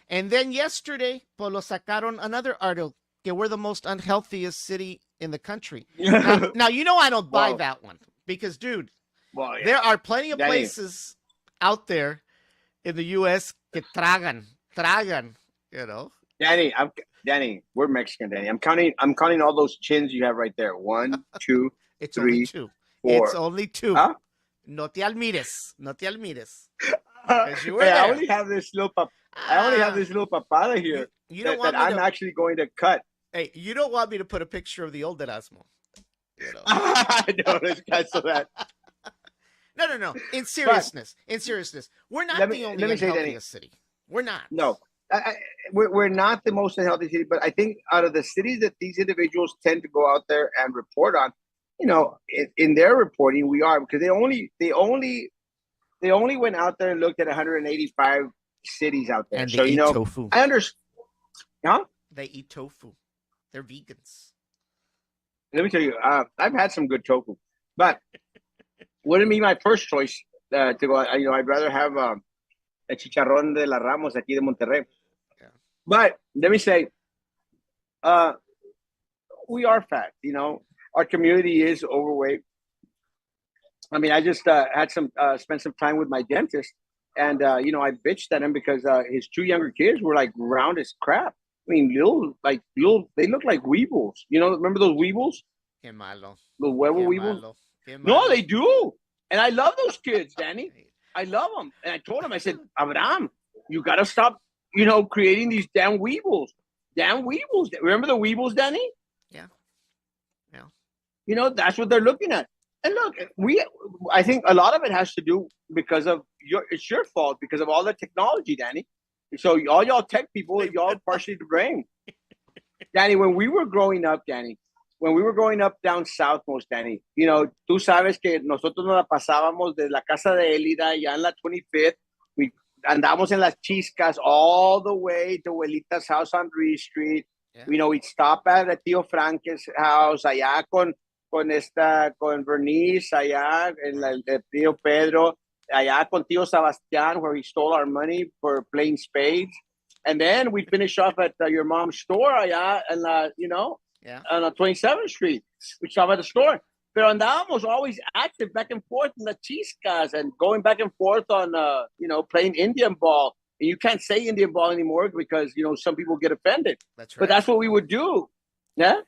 And then yesterday, pues lo sacaron another article que we're the most unhealthiest city in the country. Now I don't buy that one because, dude, there are plenty of places out there in the U.S. que tragan, Danny, we're Mexican, Danny. I'm counting all those chins you have right there. 1, 2, it's 3, only 2. 4. It's only 2. Huh? No te almires. Hey, I only have this little papada here you don't that I'm actually going to cut. Hey, you don't want me to put a picture of the old Erasmo. I know, let's cancel that. No. In seriousness, we're not the only unhealthiest city. We're not. No, we're not the most unhealthy city, but I think out of the cities that these individuals tend to go out there and report on, in their reporting, we are, because they only went out there and looked at 185 cities out there. And they eat tofu. I understand. Huh? They eat tofu. They're vegans. Let me tell you, I've had some good tofu, but wouldn't be my first choice to go. I'd rather have a chicharrón de la Ramos aquí de Monterrey. Yeah. But let me say, we are fat. Our community is overweight. I mean, I just spent some time with my dentist, and I bitched at him because his 2 younger kids were like round as crap. I mean, they look like weevils. Remember those weevils? Qué malo. Los huevo weevils. No, they do, and I love those kids, Danny. I love them, and I told him, I said, Abraham, you gotta stop, creating these damn weevils. Damn weevils. Remember the weevils, Danny? Yeah. That's what they're looking at. And look, I think a lot of it has to do because of it's your fault because of all the technology, Danny. So all y'all tech people, y'all partially to blame. Danny, when we were growing up down south most, Danny, tú sabes que nosotros nos la pasábamos de la casa de Elida, ya en la 25th. We andamos en las Chiscas all the way to Abuelita's house on Reed Street. Yeah. We'd stop at a Tío Franque's house, allá con Bernice, allá en el Tío Pedro, allá con Tío Sebastián, where he stole our money for playing spades. And then we finish off at your mom's store allá en la, on 27th Street. We stop at the store. Pero andábamos always active back and forth in the Chiscas and going back and forth on, playing Indian ball. And you can't say Indian ball anymore because, some people get offended. That's right. But that's what we would do. Yeah?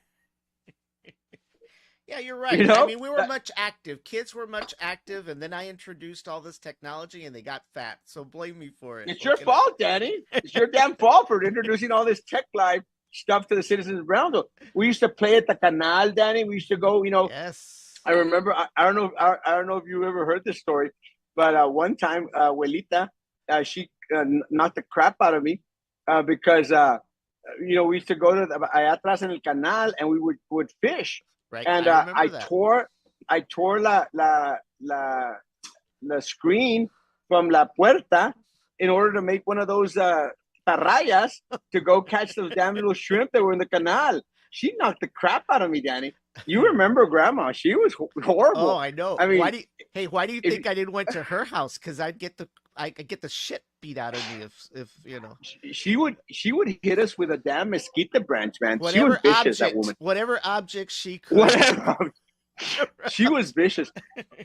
Yeah, you're right. I mean, we were much active. Kids were much active, and then I introduced all this technology, and they got fat. So blame me for it. It's your fault, Danny. It's your damn fault for introducing all this tech life stuff to the citizens of Brownsville. We used to play at the Canal, Danny. We used to go, Yes. I remember. I don't know if you ever heard this story, but one time, Abuelita, she knocked the crap out of me because we used to go to allá atrás en el Canal, and we would fish. Right. And I tore la screen from la puerta in order to make one of those tarrayas to go catch those damn little shrimp that were in the canal. She knocked the crap out of me, Danny. You remember Grandma? She was horrible. Oh, I know. I mean, why do you think I didn't went to her house? Because I get the shit beat out of me if She would hit us with a damn mesquite branch, man. She was vicious, that woman. Whatever object she could. She was vicious.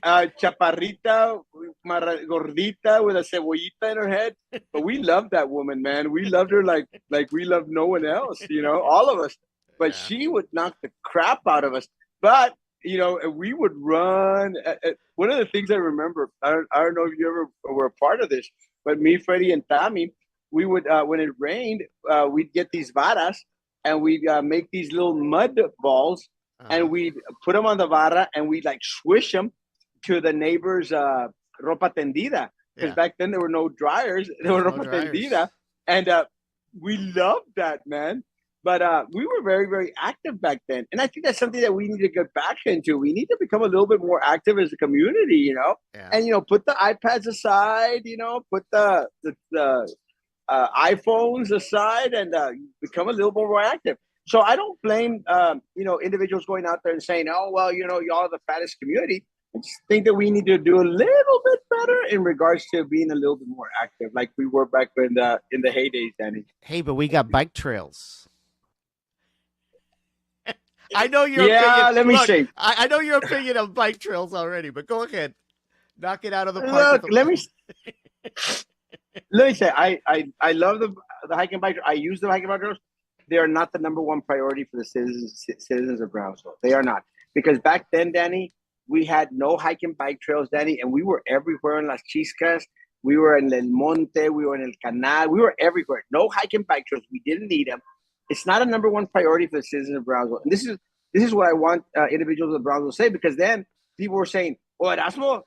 Chaparrita, gordita with a cebollita in her head. But we loved that woman, man. We loved her like we loved no one else, all of us. But Yeah. she would knock the crap out of us. But we would run. One of the things I remember, I don't know if you ever were a part of this, but me, Freddie, and Tommy, we would when it rained, we'd get these varas and we'd make these little mud balls and Uh-huh. we'd put them on the vara and we'd like swish them to the neighbor's ropa tendida because Yeah. back then there were no dryers, there There were was no ropa tendida, dryers. and we loved that, man. But we were very, very active back then, and I think that's something that we need to get back into. We need to become a little bit more active as a community, Yeah. and put the iPads aside, put the iPhones aside, and become a little more active. So I don't blame individuals going out there and saying, "Oh well, y'all are the fattest community." I just think that we need to do a little bit better in regards to being a little bit more active, like we were back in the heydays, Danny. Hey, but we got bike trails. I know your opinion. Yeah, let me Look, see. I know your opinion of bike trails already, but go ahead. Knock it out of the park with Look, the. let me say, I love the hiking bike. I use the hiking bike trails. They are not the number one priority for the citizens of Brownsville. They are not, because back then, Danny, we had no hiking bike trails, Danny, and we were everywhere in Las Chiscas. We were in El Monte. We were in El Canal. We were everywhere. No hiking bike trails. We didn't need them. It's not a number one priority for the citizens of Brownsville. And this is what I want individuals of Brownsville to say, because then people were saying, "Oh, Erasmo,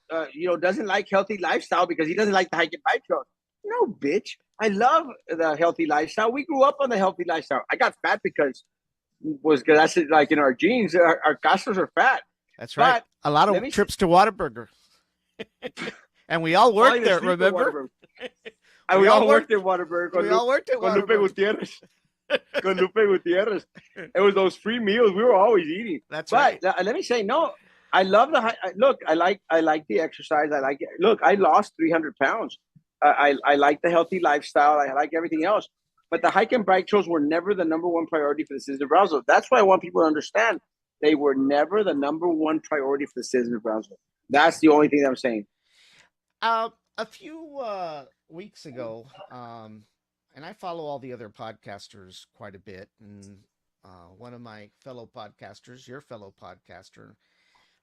doesn't like healthy lifestyle because he doesn't like the hiking bike trails." No, bitch. I love the healthy lifestyle. We grew up on the healthy lifestyle. I got fat because that's like in our genes. Our castros are fat. That's right. But A lot let of me trips to Whataburger, and we all worked falling there. asleep at Remember? Whataburger. And we all worked at Whataburger We all worked at con Lupe Whataburger. Gutierrez. Con Lupe Gutierrez. It was those free meals we were always eating. That's But right. let me say, no, I love look. I like the exercise. I like it. Look, I lost 300 pounds. I like the healthy lifestyle. I like everything else. But the hike and bike trails were never the number one priority for the citizens of Brownsville. That's what I want people to understand. They were never the number one priority for the citizens of Brownsville. That's the only thing that I'm saying. A few weeks ago, and I follow all the other podcasters quite a bit, and one of my fellow podcasters, your fellow podcaster,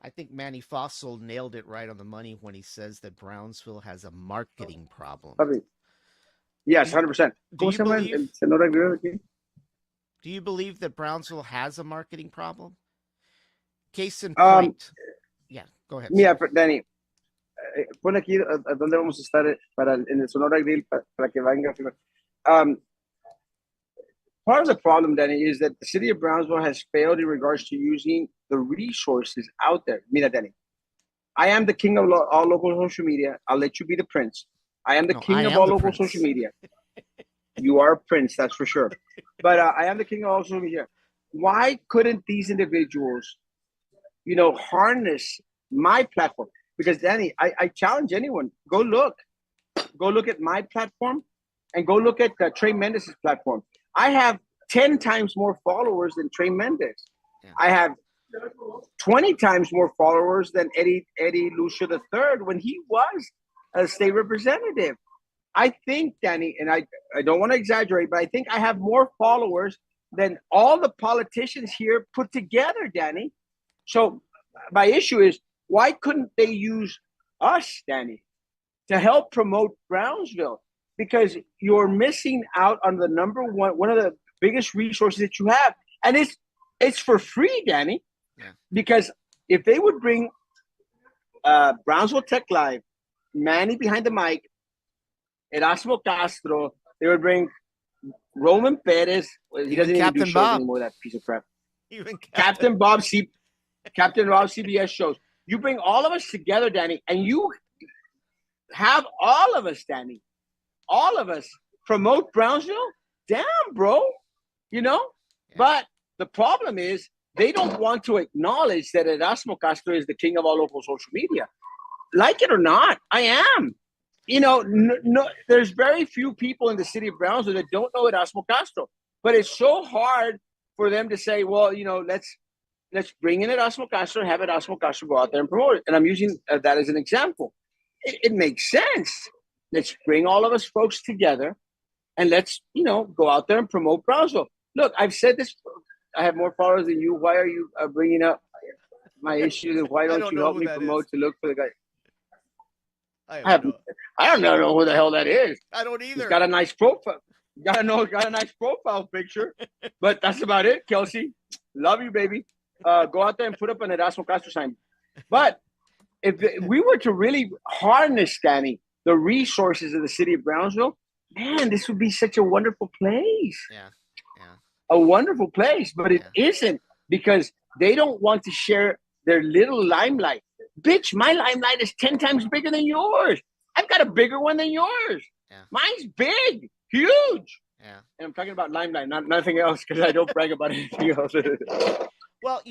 I think Manny Fossil nailed it right on the money when he says that Brownsville has a marketing problem. I mean, yes, Do, 100%. do ¿Cómo you se llama believe? el senador aquí? Do you believe that Brownsville has a marketing problem? Case in Um, point. Yeah, go ahead, sir. Mira, Danny, pon aquí a dónde vamos a estar en el Sonora Grill para que venga. Um, Part of the problem, Danny, is that the city of Brownsville has failed in regards to using the resources out there. Mira, Danny, I am the king of all local social media. I'll let you be the prince. I am the No, I king of am all the local social prince. media. You are a prince, that's for sure. But I am the king of all social media. Why couldn't these individuals, harness my platform? Because, Danny, I challenge anyone. Go look at my platform and go look at Trey Mendes' platform. I have 10 times more followers than Trey Mendes. Yeah. I have 20 times more followers than Eddie Lucia III when he was a state representative. I think, Danny, and I don't want to exaggerate, but I think I have more followers than all the politicians here put together, Danny. So my issue is, why couldn't they use us, Danny, to help promote Brownsville? Because you're missing out on the one of the biggest resources that you have. And it's for free, Danny. Yeah. Because if they would bring Brownsville Tech Live, Manny behind the mic, Erasmo Castro, they would bring Roman Perez. He doesn't even do Captain shows Bob. anymore, that piece of crap. Even Captain Bob CBS shows. You bring all of us together, Danny, and you have all of us, Danny. All of us promote Brownsville. Damn, bro. Yeah. But the problem is they don't want to acknowledge that Erasmo Castro is the king of all local social media. Like it or not, I am. There's very few people in the city of Brownsville that don't know Erasmo Castro. But it's so hard for them to say, well, let's Let's bring in Erasmo Castro and have Erasmo Castro go out there and promote it. And I'm using that as an example. It makes sense. Let's bring all of us folks together and let's, go out there and promote Brownsville. Look, I've said this. I have more followers than you. Why are you bringing up my issues? And why I don't don't you know help who me that is. promote to look for the guy? I I have have, no. I don't know who the hell that is. I don't He's either. got a nice profile. Got a nice profile picture, but that's about it. Kelsey, love you, baby. Go out there and put up an Erasmo Castro sign. But if we were to really harness, Danny, the resources of the city of Brownsville, man, this would be such a wonderful place. Yeah. Yeah. A wonderful place, but it Yeah. isn't because they don't want to share their little limelight. Bitch, my limelight is 10 times bigger than yours. I've got a bigger one than yours. Yeah. Mine's big, huge. Yeah. And I'm talking about limelight, not nothing else, because I don't brag about anything else. Well,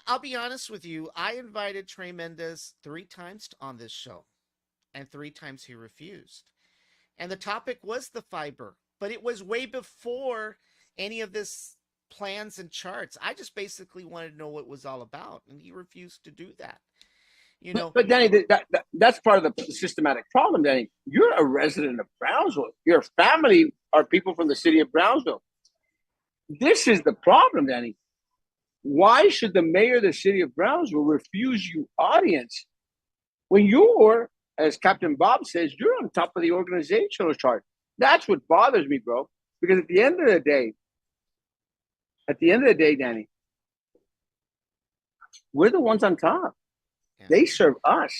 I'll be honest with you. I invited Trey Mendez 3 times on this show, and 3 times he refused. And the topic was the fiber, but it was way before any of this plans and charts. I just basically wanted to know what it was all about, and he refused to do that. You know, but Danny, that's part of the systematic problem, Danny. You're a resident of Brownsville. Your family are people from the city of Brownsville. This is the problem, Danny. Why should the mayor of the city of Brownsville refuse you audience when you're, as Captain Bob says, you're on top of the organizational chart? That's what bothers me, bro. Because at the end of the day, Danny, we're the ones on top. yeah, They serve us.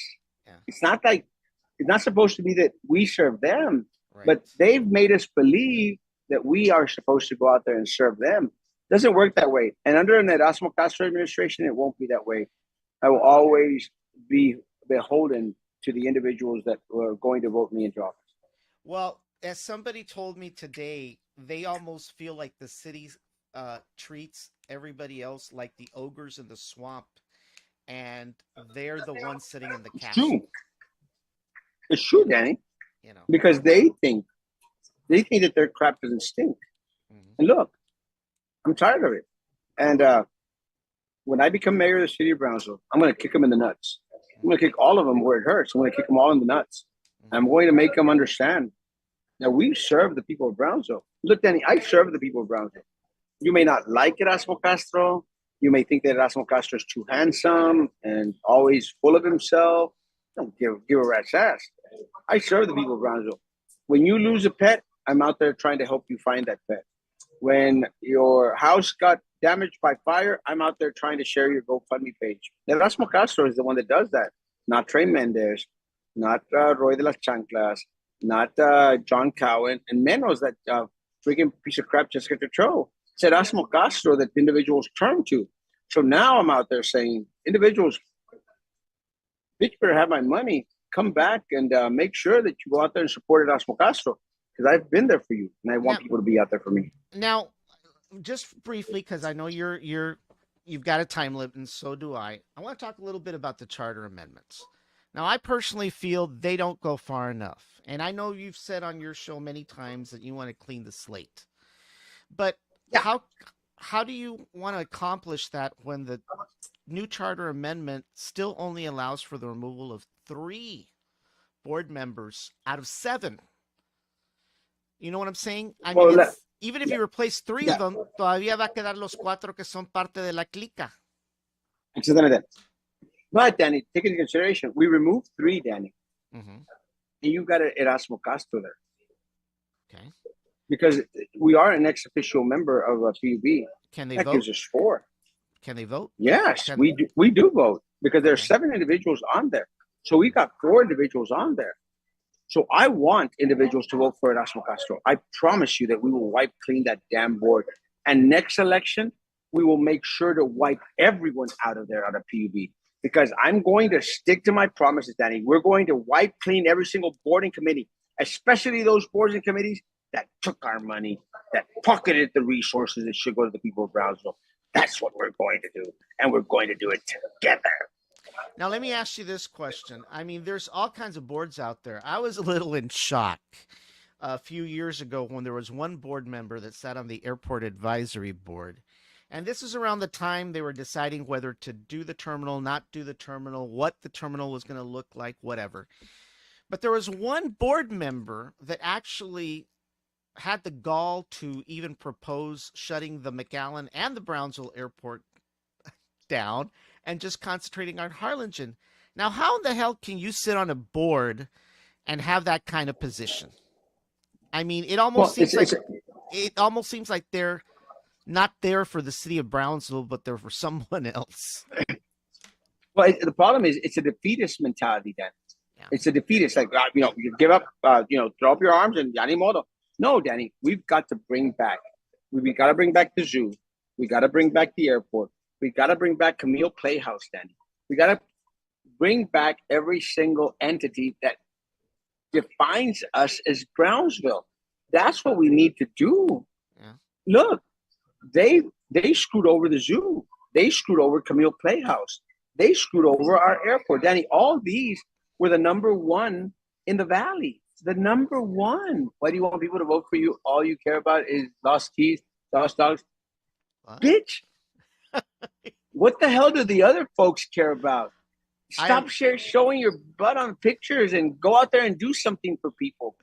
yeah, It's not supposed to be that we serve them, right. but they've made us believe that we are supposed to go out there and serve them. Doesn't work that way. And under an Erasmo Castro administration, it won't be that way. I will always be beholden to the individuals that were going to vote me into office. Well, as somebody told me today, they almost feel like the city treats everybody else like the ogres in the swamp, and they're the ones sitting in the It's castle. true. It's true, Danny, You know. because they think that their crap doesn't stink. Mm-hmm. And look, I'm tired of it. And when I become mayor of the city of Brownsville, I'm going to kick them in the nuts. I'm going to kick all of them where it hurts. I'm going to kick them all in the nuts. Mm-hmm. I'm going to make them understand that we serve the people of Brownsville. Look, Danny, I serve the people of Brownsville. You may not like Erasmo Castro. You may think that Erasmo Castro is too handsome and always full of himself. Don't give a rat's ass. I serve the people of Brownsville. When you lose a pet, I'm out there trying to help you find that pet. When your house got damaged by fire, I'm out there trying to share your GoFundMe page. Erasmo Castro is the one that does that, not Trey Mendez, not Roy de las Chanclas, not John Cowan, and menos that freaking piece of crap Jessica Tetro. It's Erasmo Castro that individuals turn to. So now I'm out there saying, individuals, bitch, better have my money. Come back and make sure that you go out there and support Erasmo Castro, because I've been there for you, and I want people to be out there for me. Now, just briefly, because I know you've got a time limit, and so do I. I want to talk a little bit about the charter amendments. Now, I personally feel they don't go far enough, and I know you've said on your show many times that you want to clean the slate. But Yeah. how do you want to accomplish that when the new charter amendment still only allows for the removal of 3 board members out of 7? You know what I'm saying? I mean, Well, even if you replace 3 of them, todavía va a quedar los 4 que son parte de la clica. Exactamente. But, Danny, take into consideration, we removed 3, Danny. Mm-hmm. And you got an Erasmo Castro there. Okay. Because we are an ex officio member of a PUB. Can they That vote? gives us 4. Can they vote? Yes, we do vote because there are 7 individuals on there. So we got 4 individuals on there. So I want individuals to vote for Erasmo Castro. I promise you that we will wipe clean that damn board. And next election, we will make sure to wipe everyone out of there out of PUB. Because I'm going to stick to my promises, Danny. We're going to wipe clean every single board and committee, especially those boards and committees that took our money, that pocketed the resources that should go to the people of Brownsville. That's what we're going to do. And we're going to do it together. Now, let me ask you this question. I mean, there's all kinds of boards out there. I was a little in shock a few years ago when there was one board member that sat on the airport advisory board, And this is around the time they were deciding whether to do the terminal, not do the terminal, what the terminal was going to look like, whatever. But there was one board member that actually had the gall to even propose shutting the McAllen and the Brownsville airport down and just concentrating on Harlingen. Now, how in the hell can you sit on a board and have that kind of position? I mean, Well, it almost seems like they're not there for the city of Brownsville, but they're for someone else. the problem is it's a defeatist mentality. Then Yeah. it's a defeatist. Like you give up. Throw up your arms and yani modo. No, Danny, we've got to bring back. We got to bring back the zoo. We got to bring back the airport. We got to bring back Camille Playhouse, Danny. We got to bring back every single entity that defines us as Brownsville. That's what we need to do. Yeah. Look, they screwed over the zoo. They screwed over Camille Playhouse. They screwed over our airport. Danny, all these were the number one in the valley. The number one. Why do you want people to vote for you? All you care about is lost keys, lost dogs. What? Bitch. What the hell do the other folks care about? Stop showing your butt on pictures and go out there and do something for people.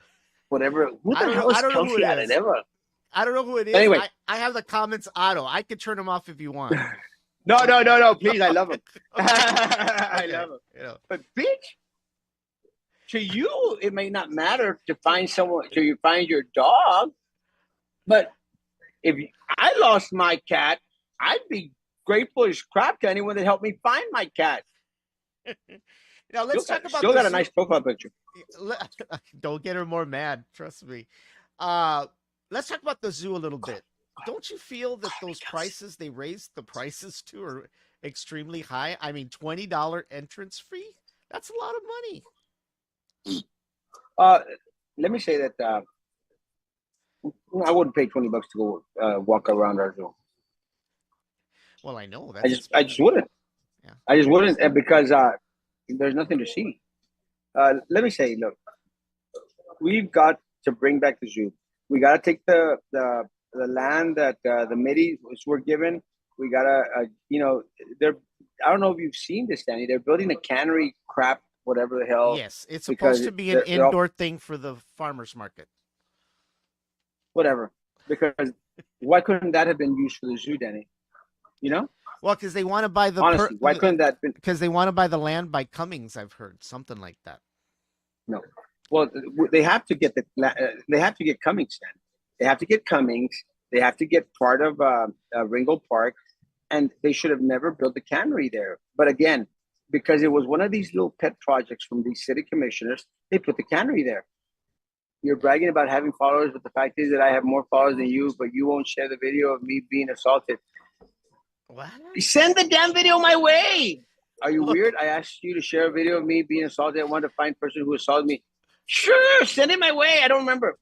Whatever. Who the hell is Kelsey Adeneva? I don't know who it is. Anyway, I have the comments auto. I could turn them off if you want. No. Please, I love him. I love him. You know. But bitch, to you, it may not matter to find someone, to you find your dog. But if I lost my cat, I'd be grateful as crap to anyone that helped me find my cat. Now let's talk about. Still got a nice profile picture. Don't get her more mad. Trust me. Let's talk about the zoo a little bit. Don't you feel that those prices they raised the prices to are extremely high? I mean, $20 entrance fee. That's a lot of money. Let me say that I wouldn't pay $20 to go walk around our zoo. Well, I know that. I just wouldn't. Yeah. I just wouldn't, because there's nothing to see. Let me say, look, we've got to bring back the zoo. We got to take the land that the middies were given. We got to, they're. I don't know if you've seen this, Danny. They're building a cannery crap, whatever the hell. Yes, it's supposed to be an indoor thing for the farmers market. Whatever. Because why couldn't that have been used for the zoo, Danny? You know? Well, because they want to buy the. Honestly, why couldn't that? Because they want to buy the land by Cummings. I've heard something like that. No. Well, they have to get they have to get Cummings then. They have to get Cummings. They have to get part of Ringgold Park, and they should have never built the cannery there. But again, because it was one of these little pet projects from these city commissioners, they put the cannery there. You're bragging about having followers, but the fact is that I have more followers than you, but you won't share the video of me being assaulted. What? Send the damn video my way. Are you weird? I asked you to share a video of me being assaulted. I wanted to find a person who assaulted me. Sure, send it my way. I don't remember.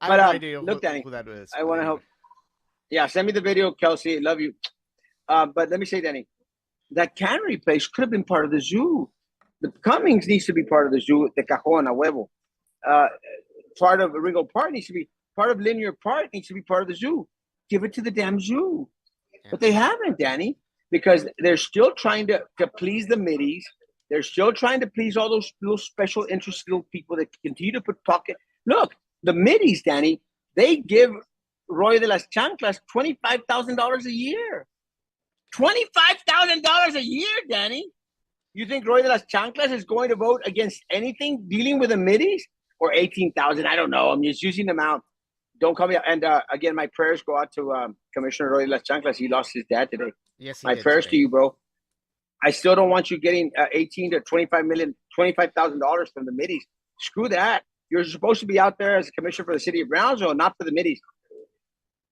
I have no idea look, Danny, who that is. I want to help. Yeah, send me the video, Kelsey. Love you. But let me say, Danny, that cannery place could have been part of the zoo. The Cummings needs to be part of the zoo. The Cajon, a huevo. Part of Ringgold Park needs to be part of Linear Park. Needs to be part of the zoo. Give it to the damn zoo. Yeah. But they haven't, Danny, because they're still trying to please the middies. They're still trying to please all those little special interest little people that continue to put pocket. Look, the middies, Danny, they give Roy de las Chanclas $25,000 a year. $25,000 a year, Danny. You think Roy de las Chanclas is going to vote against anything dealing with the middies? Or 18,000? I don't know. I'm just using them out. Don't call me out. And again, my prayers go out to Commissioner Roy de las Chanclas. He lost his dad today. Yes, my prayers to you, bro. I still don't want you getting $18 to $25,000 from the middies. Screw that. You're supposed to be out there as a commissioner for the city of Brownsville, not for the middies.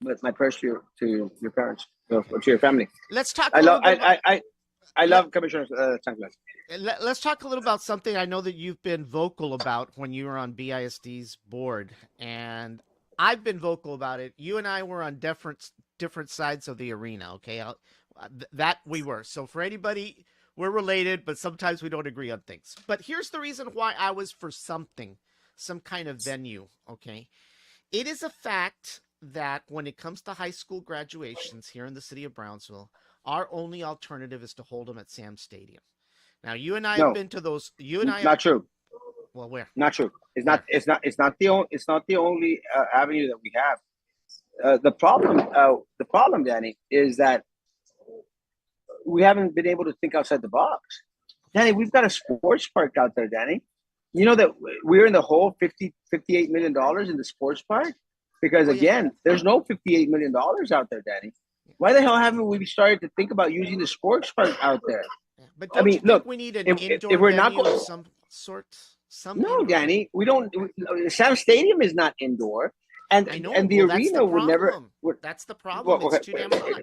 But my prayers to your parents, or to your family. Let's talk. I love Commissioner Chanclas. Let's talk a little about something I know that you've been vocal about when you were on BISD's board, and I've been vocal about it. You and I were on different sides of the arena. Okay, that we were. So for anybody, we're related, but sometimes we don't agree on things. But here's the reason why I was for some kind of venue. Okay, it is a fact that when it comes to high school graduations here in the city of Brownsville, our only alternative is to hold them at Sam Stadium. Now, you and I have No, been to those. You and I have. not true. Well, where? Not true. It's not. Where? It's not. It's not the only. It's not the only avenue that we have. The problem, Danny, is that we haven't been able to think outside the box. Danny, we've got a sports park out there, Danny. You know that we're in the whole $58 million in the sports park? Because Oh yeah. again, there's no $58 million out there, Danny. Why the hell haven't we started to think about using the sports park out there? Yeah. But I don't you mean, think look, we need an if indoor we're not venue of going, some sort? Some no, indoor venue? Danny, we don't. Sam Stadium is not indoor, and I know. and the Well, that's the arena would never. problem. Would, That's the problem. well, It's too damn hot.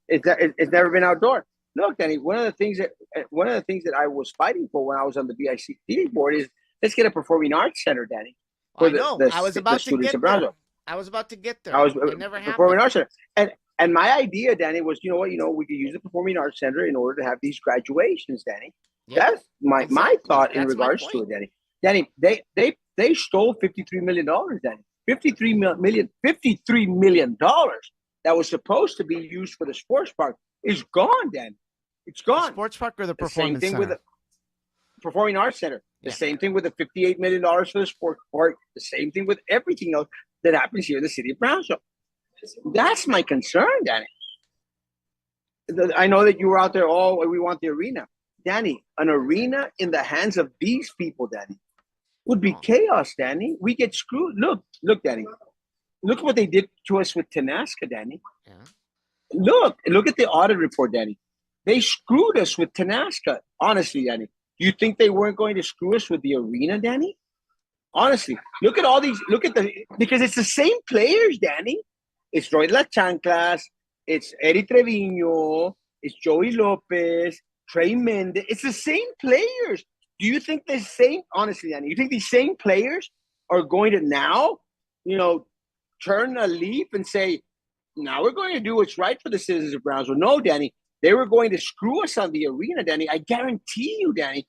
it's never been outdoor. Look, Danny, one of the things that I was fighting for when I was on the BICD board is let's get a performing arts center, Danny, for I know. I was the about to students get of there. Brownsville. I was about to get I there. was It never performing happened. arts center, and my idea, Danny, was you know what, we could use the performing arts center in order to have these graduations, Danny. Yep. That's my Exactly. thought in That's my regards to point. it, Danny. Danny, they stole $53 million, Danny. $53 million that was supposed to be used for the sports park is gone, Danny. It's The gone. sports park or the The same performance thing with center? the performing arts center. The Yeah. same thing with the $58 million for the sports park. The same thing with everything else that happens here in the city of Brownsville. That's my concern, Danny. I know that you were out there. Oh, we want the arena, Danny. An arena in the hands of these people, Danny, would be Oh, chaos, Danny. We get screwed. Look, Danny. Look what they did to us with Tenasca, Danny. yeah. Look at the audit report, Danny. They screwed us with Tenasca. Honestly, Danny. You think they weren't going to screw us with the arena, Danny? Honestly, look at all these. Look at because it's the same players, Danny. It's Roy La Chanclas. It's Eddie Trevino. It's Joey Lopez. Trey Mendez. It's the same players. Do you think the same? Honestly, Danny, you think these same players are going to now, turn a leaf and say, now we're going to do what's right for the citizens of Brownsville? No, Danny. They were going to screw us on the arena, Danny. I guarantee you, Danny.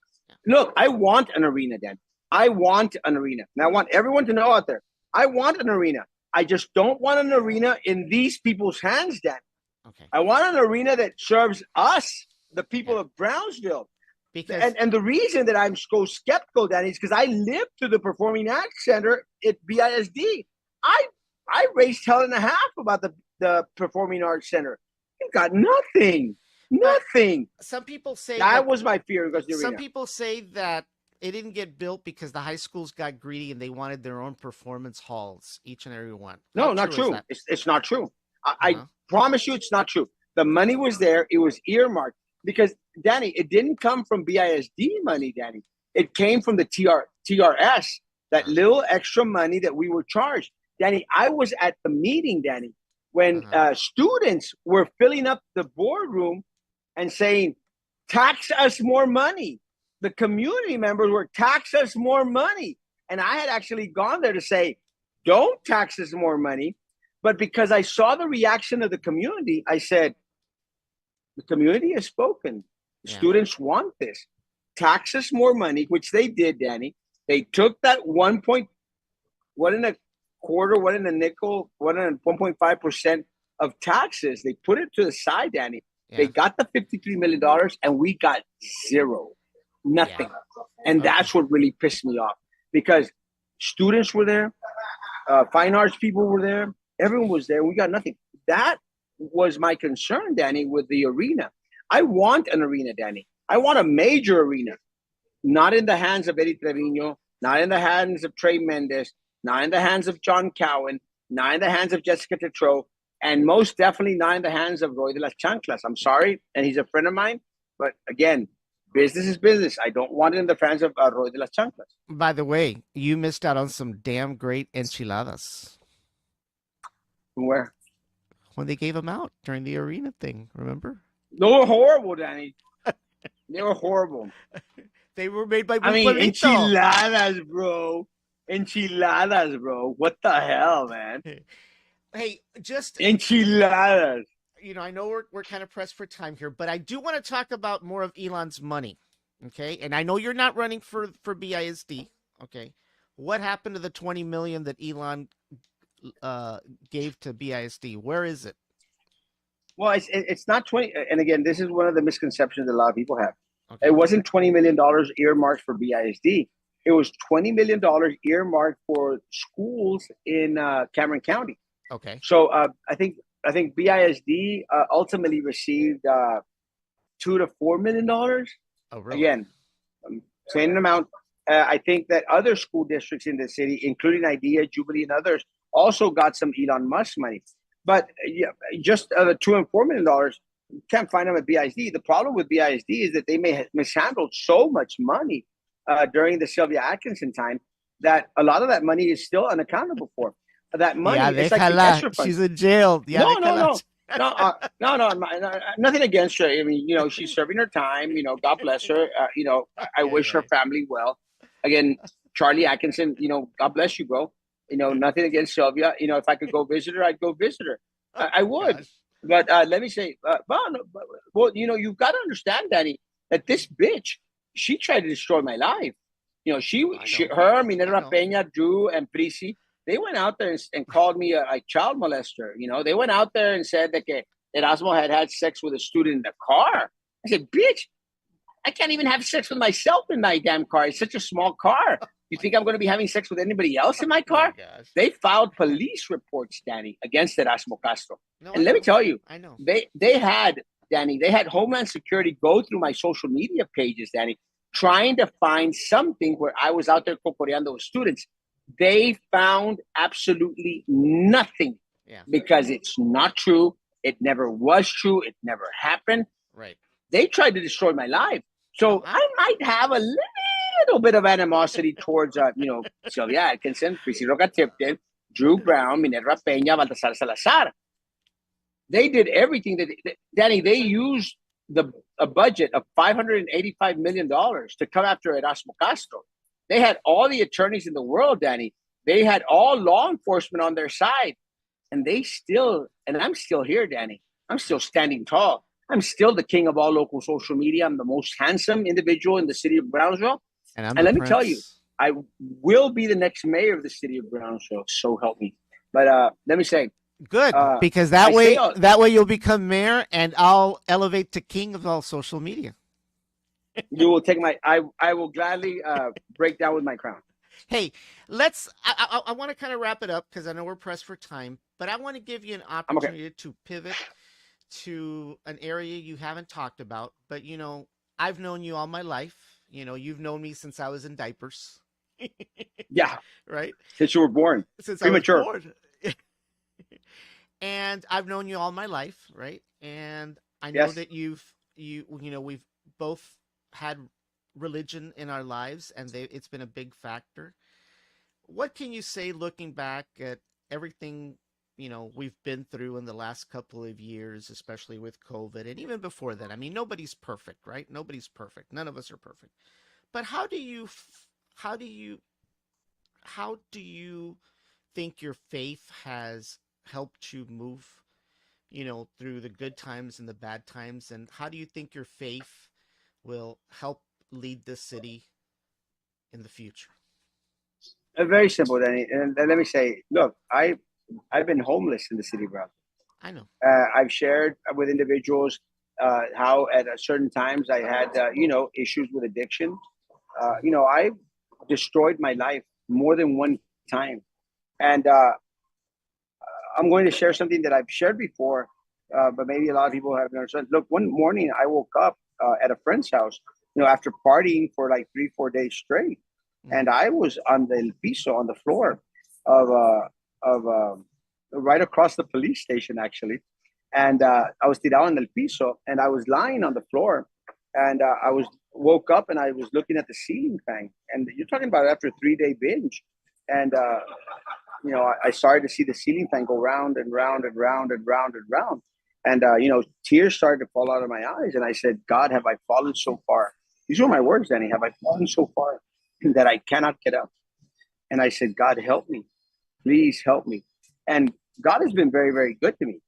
Look, I want an arena, Danny. I want an arena. And I want everyone to know out there, I want an arena. I just don't want an arena in these people's hands, Danny. Okay. I want an arena that serves us, the people Yeah. of Brownsville. Because And the reason that I'm so skeptical, Danny, is because I lived through the Performing Arts Center at BISD. I raised hell and a half about the Performing Arts Center. You got nothing. Nothing. some people say That was my fear because the some arena. people say that it didn't get built because the high schools got greedy and they wanted their own performance halls, each and every one. How No, not is true. that? It's not true. I Uh-huh. promise you it's not true. The money was there. It was earmarked. Because, Danny, it didn't come from BISD money, Danny. It came from the TRS, that little extra money that we were charged. Danny, I was at the meeting, Danny, when students were filling up the boardroom and saying, tax us more money. The community members were tax us more money. And I had actually gone there to say, don't tax us more money. But because I saw the reaction of the community, I said, the community has spoken. Yeah. Students want this. Tax us more money, which they did, Danny. They took that 1.5% of taxes. They put it to the side, Danny. Yeah. They got the $53 million and we got zero. Nothing. Yeah. And that's what really pissed me off because students were there, fine arts people were there, everyone was there. We got nothing. That was my concern, Danny, with the arena. I want an arena, Danny. I want a major arena, not in the hands of Eddie Trevino, not in the hands of Trey Mendez, not in the hands of John Cowan, not in the hands of Jessica Tetreault, and most definitely not in the hands of Roy de las Chanclas. I'm sorry, and he's a friend of mine, but again, business is business. I don't want it in the hands of Roy de las Chanclas. By the way, you missed out on some damn great enchiladas. Where? When they gave them out during the arena thing, remember? They were horrible, Danny. They were horrible. They were made by enchiladas, bro. Enchiladas, bro. What the hell, man? Hey, just enchiladas. I know we're kind of pressed for time here, but I do want to talk about more of Elon's money. Okay, and I know you're not running for BISD. Okay, what happened to the $20 million that Elon uh, gave to BISD? Where is it? Well, it's not 20. And again, this is one of the misconceptions a lot of people have. It Okay. wasn't $20 million earmarked for BISD. It was $20 million earmarked for schools in Cameron County. Okay. So I think BISD ultimately received $2 to $4 million. Oh, really? Again, same amount. I think that other school districts in the city, including IDEA, Jubilee, and others, also got some Elon Musk money. But yeah, just the $2 and $4 million, can't find them at BISD. The problem with BISD is that they may have mishandled so much money during the Sylvia Atkinson time that a lot of that money is still unaccountable for. That money, Yeah, it's like the déjala. ESSER funds. She's in jail. Yeah, No, no, déjala. no, no, no. Nothing against her. I mean, she's serving her time. God bless her. I Okay, wish her right. family well. Again, Charlie Atkinson. God bless you, bro. Nothing against Sylvia. If I could go visit her, I'd go visit her. Oh I my would. gosh. But let me say, well, you've got to understand, Danny, that this bitch, she tried to destroy my life. I know. Her, I Minerva know. Peña, Drew, and Prisi, they went out there and called me a child molester. They went out there and said that Erasmo had sex with a student in the car. I said, bitch, I can't even have sex with myself in my damn car. It's such a small car. You think I'm going to be having sex with anybody else in my Oh my car? gosh. They filed police reports, Danny, against Erasmo Castro. No, I And let me know. tell you, I know. they had Homeland Security go through my social media pages, Danny, trying to find something where I was out there cocoreando with students. They found absolutely nothing Yeah. because it's not true. It never was true. It never happened. Right. They tried to destroy my life. No, So I might have a little bit of animosity towards, Sylvia Atkinson, Priscilla Tipton, Drew Brown, Minerva Peña, Baltasar Salazar. They did everything Danny, they used a budget of $585 million to come after Erasmo Castro. They had all the attorneys in the world, Danny. They had all law enforcement on their side. And I'm still here, Danny. I'm still standing tall. I'm still the king of all local social media. I'm the most handsome individual in the city of Brownsville. and I'm And the let me tell you, prince. I will be the next mayor of the city of Brownsville. So help me. But let me say, Good, uh, because I say, that way you'll become mayor, and I'll elevate to king of all social media. you will take I will gladly break down with my crown. Hey, let's. I want to kind of wrap it up because I know we're pressed for time, but I want to give you an I'm okay. opportunity to pivot to an area you haven't talked about. But I've known you all my life. You've known me since I was in diapers, Yeah, right? since you were born. Since I was Premature. born. And I've known you all my life, right? And I know Yes. that we've both had religion in our lives, and it's been a big factor. What can you say looking back at everything we've been through in the last couple of years, especially with COVID, and even before that? I mean, nobody's perfect, right? Nobody's perfect. None of us are perfect. But how do you how do you think your faith has helped you move, through the good times and the bad times? And how do you think your faith will help lead the city in the future? Very simple, Danny. And let me say, look, I've been homeless in the city, bro. I know. I've shared with individuals how at certain times I had, issues with addiction. Hmm. I destroyed my life more than one time. And I'm going to share something that I've shared before, but maybe a lot of people haven't understood. Look, one morning I woke up at a friend's house, after partying for like 3, 4 days straight, Hmm. and I was on the piso on the floor of right across the police station actually, and I was tirado on el piso, and I was lying on the floor, and I was woke up and I was looking at the ceiling fan, and you're talking about after a 3 day binge, and I started to see the ceiling fan go round and round and round and round and round. And, tears started to fall out of my eyes. And I said, God, have I fallen so far? These were my words, Danny. Have I fallen so far that I cannot get up? And I said, God, help me. Please help me. And God has been very, very good to me.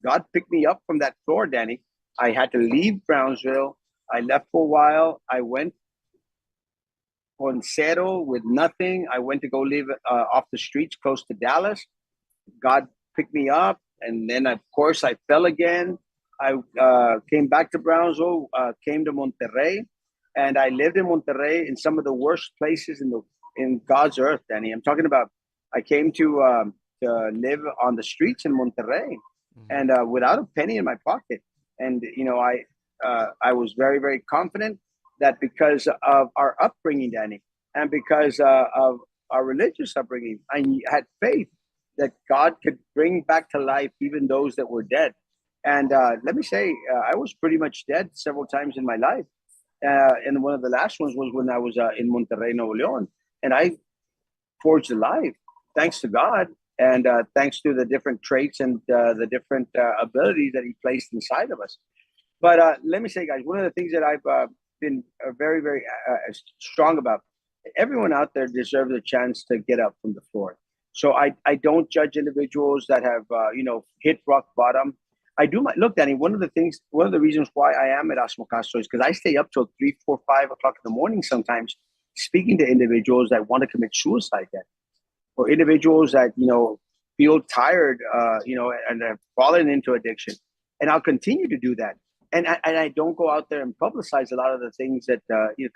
God picked me up from that floor, Danny. I had to leave Brownsville. I left for a while. I went on zero with nothing. I went to go live off the streets close to Dallas. God picked me up, and then of course I fell again. I came back to Brownsville, came to Monterrey, and I lived in Monterrey in some of the worst places in God's earth, Danny. I'm talking about. I came to live on the streets in Monterrey, Hmm. and without a penny in my pocket. And I was very very confident that because of our upbringing, Danny, and because of our religious upbringing, I had faith that God could bring back to life even those that were dead. And let me say, I was pretty much dead several times in my life. And one of the last ones was when I was in Monterrey, Nuevo Leon, and I forged alive, thanks to God, and thanks to the different traits and the different abilities that He placed inside of us. But let me say, guys, one of the things that I've been very, very strong about, everyone out there deserves a chance to get up from the floor. So I don't judge individuals that have, hit rock bottom. I do my look, Danny. One of the reasons why I am at Erasmo Castro is because I stay up till 3, 4, 5 o'clock in the morning sometimes, speaking to individuals that want to commit suicide, then, or individuals that feel tired, and have fallen into addiction. And I'll continue to do that. And I don't go out there and publicize a lot of the things that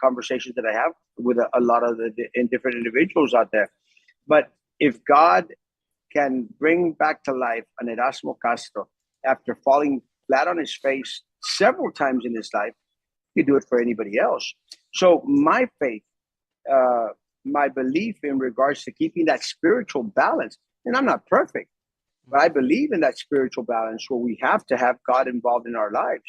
conversations that I have with a lot of the different individuals out there. But if God can bring back to life an Erasmo Castro after falling flat on his face several times in his life, he can do it for anybody else. So my faith, uh, my belief in regards to keeping that spiritual balance, and I'm not perfect, but I believe in that spiritual balance where we have to have God involved in our lives.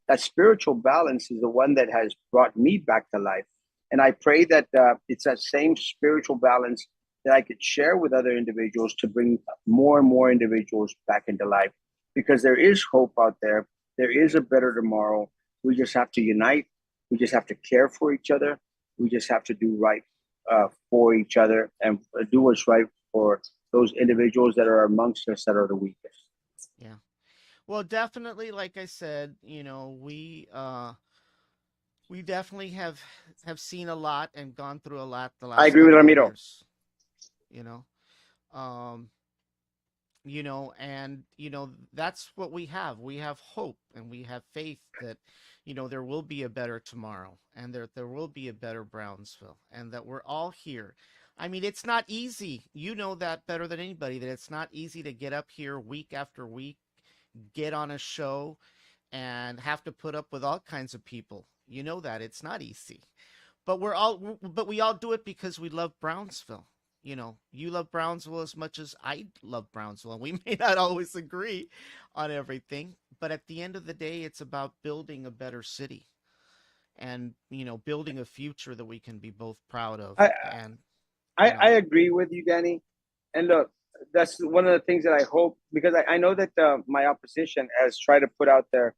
That spiritual balance is the one that has brought me back to life. And I pray that it's that same spiritual balance that I could share with other individuals to bring more and more individuals back into life, because there is hope out there. There is a better tomorrow. We just have to unite. We just have to care for each other. We just have to do right for each other and do what's right for those individuals that are amongst us that are the weakest. Yeah. Well, definitely, like I said, we definitely have seen a lot and gone through a lot the I last agree with couple of Ramiro. years. You know, um, and that's what we have. We have hope and we have faith that there will be a better tomorrow, and there will be a better Brownsville, and that we're all here. I mean, it's not easy. You know that better than anybody, that it's not easy to get up here week after week, get on a show, and have to put up with all kinds of people. You know that it's not easy. But we all do it because we love Brownsville. You love Brownsville as much as I love Brownsville, and we may not always agree on everything, but at the end of the day, it's about building a better city, and building a future that we can be both proud of. I, And you I know agree with you, Danny. And look, that's one of the things that I hope, because I know that my opposition has tried to put out there.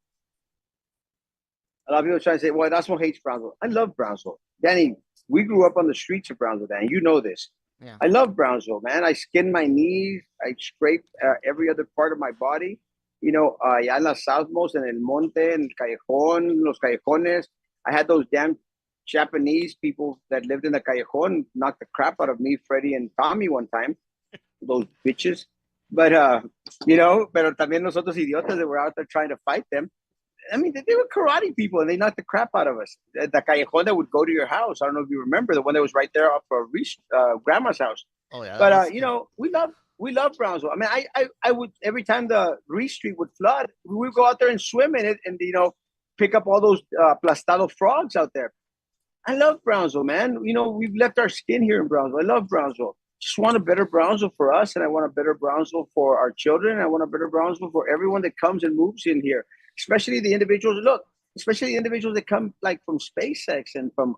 A lot of people try to say, well, that's what hates Brownsville. I love Brownsville. Danny, we grew up on the streets of Brownsville, Danny. You know this. yeah. I love Brownsville, man. I skinned my knees. I scraped every other part of my body. Ya en las Southmost, en el Monte, en el Callejón, los Callejones. I had those damn Japanese people that lived in the Callejon knock the crap out of me, Freddie, and Tommy one time. Those bitches. But, pero también nosotros idiotas that were out there trying to fight them. I mean, they were karate people, and they knocked the crap out of us. The Callejon that would go to your house. I don't know if you remember the one that was right there off of Grandma's house. Oh yeah, that But was yeah. we love Brownsville. I mean, I would, every time the Reese Street would flood, we would go out there and swim in it, and pick up all those plastado frogs out there. I love Brownsville, man. We've left our skin here in Brownsville. I love Brownsville. Just want a better Brownsville for us, and I want a better Brownsville for our children. I want a better Brownsville for everyone that comes and moves in here, especially the individuals. Look, especially the individuals that come like from SpaceX and from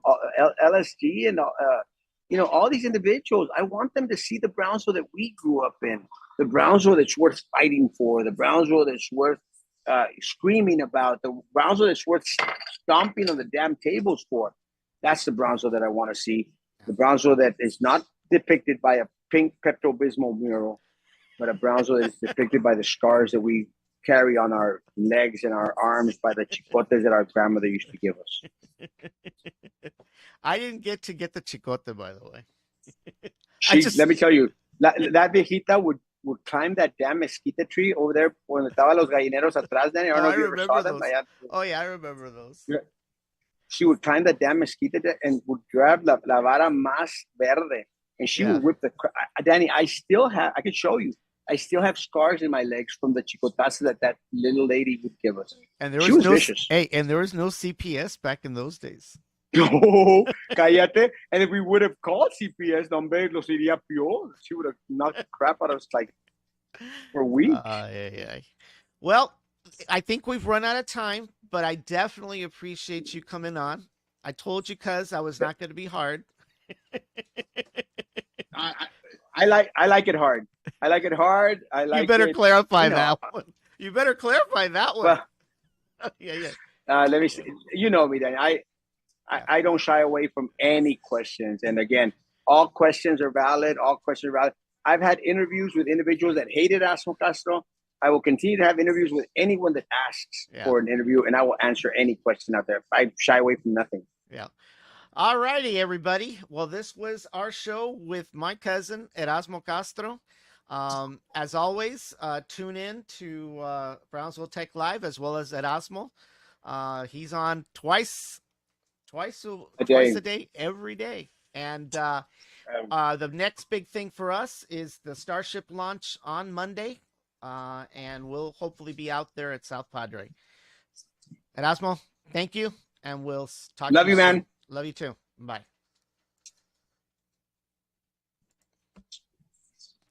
LSG and all these individuals. I want them to see the Brownsville that we grew up in, the Brownsville that's worth fighting for, the Brownsville that's worth screaming about, the Brownsville that's worth stomping on the damn tables for. That's the Brownsville that I want to see. The Brownsville that is not depicted by a pink Pepto Bismol mural, but a Brownsville that is depicted by the scars that we carry on our legs and our arms by the chicotes that our grandmother used to give us. I didn't get the chicote, by the way. I She, just let me tell you, that viejita would would climb that damn mesquite tree over there donde estaban los gallineros atrás. Then I don't Oh, know I if you ever saw remember them. those. Oh yeah, I remember those. She would climb the damn mesquite and would grab la vara más verde, and she Yeah. would whip the. Danny, I still have. I could show you. I still have scars in my legs from the chicotazos that little lady would give us. And there She was was no vicious. hey, and there was no CPS back in those days. No, cállate. And if we would have called CPS, hombre, los iría peor. She would have knocked the crap out of us like for weeks. Yeah, yeah. Well, I think we've run out of time, but I definitely appreciate you coming on. I told you, cuz I was not going to be hard. I, I like it hard. I like it hard. I You like better it. clarify You know, that one. You better clarify that one. well, Yeah, yeah. let me see. You know me, Danny. Yeah. I don't shy away from any questions. And again, all questions are valid. All questions are valid. I've had interviews with individuals that hated Erasmo Castro. I will continue to have interviews with anyone that asks Yeah. for an interview, and I will answer any question out there. I shy away from nothing. Yeah. All righty, everybody. Well, this was our show with my cousin, Erasmo Castro. As always, tune in to Brownsville Tech Live as well as Erasmo. He's on twice a day, every day. And the next big thing for us is the Starship launch on Monday. And we'll hopefully be out there at South Padre. Erasmo, thank you. And we'll talk Love to you, you man. soon. Love you too. Bye.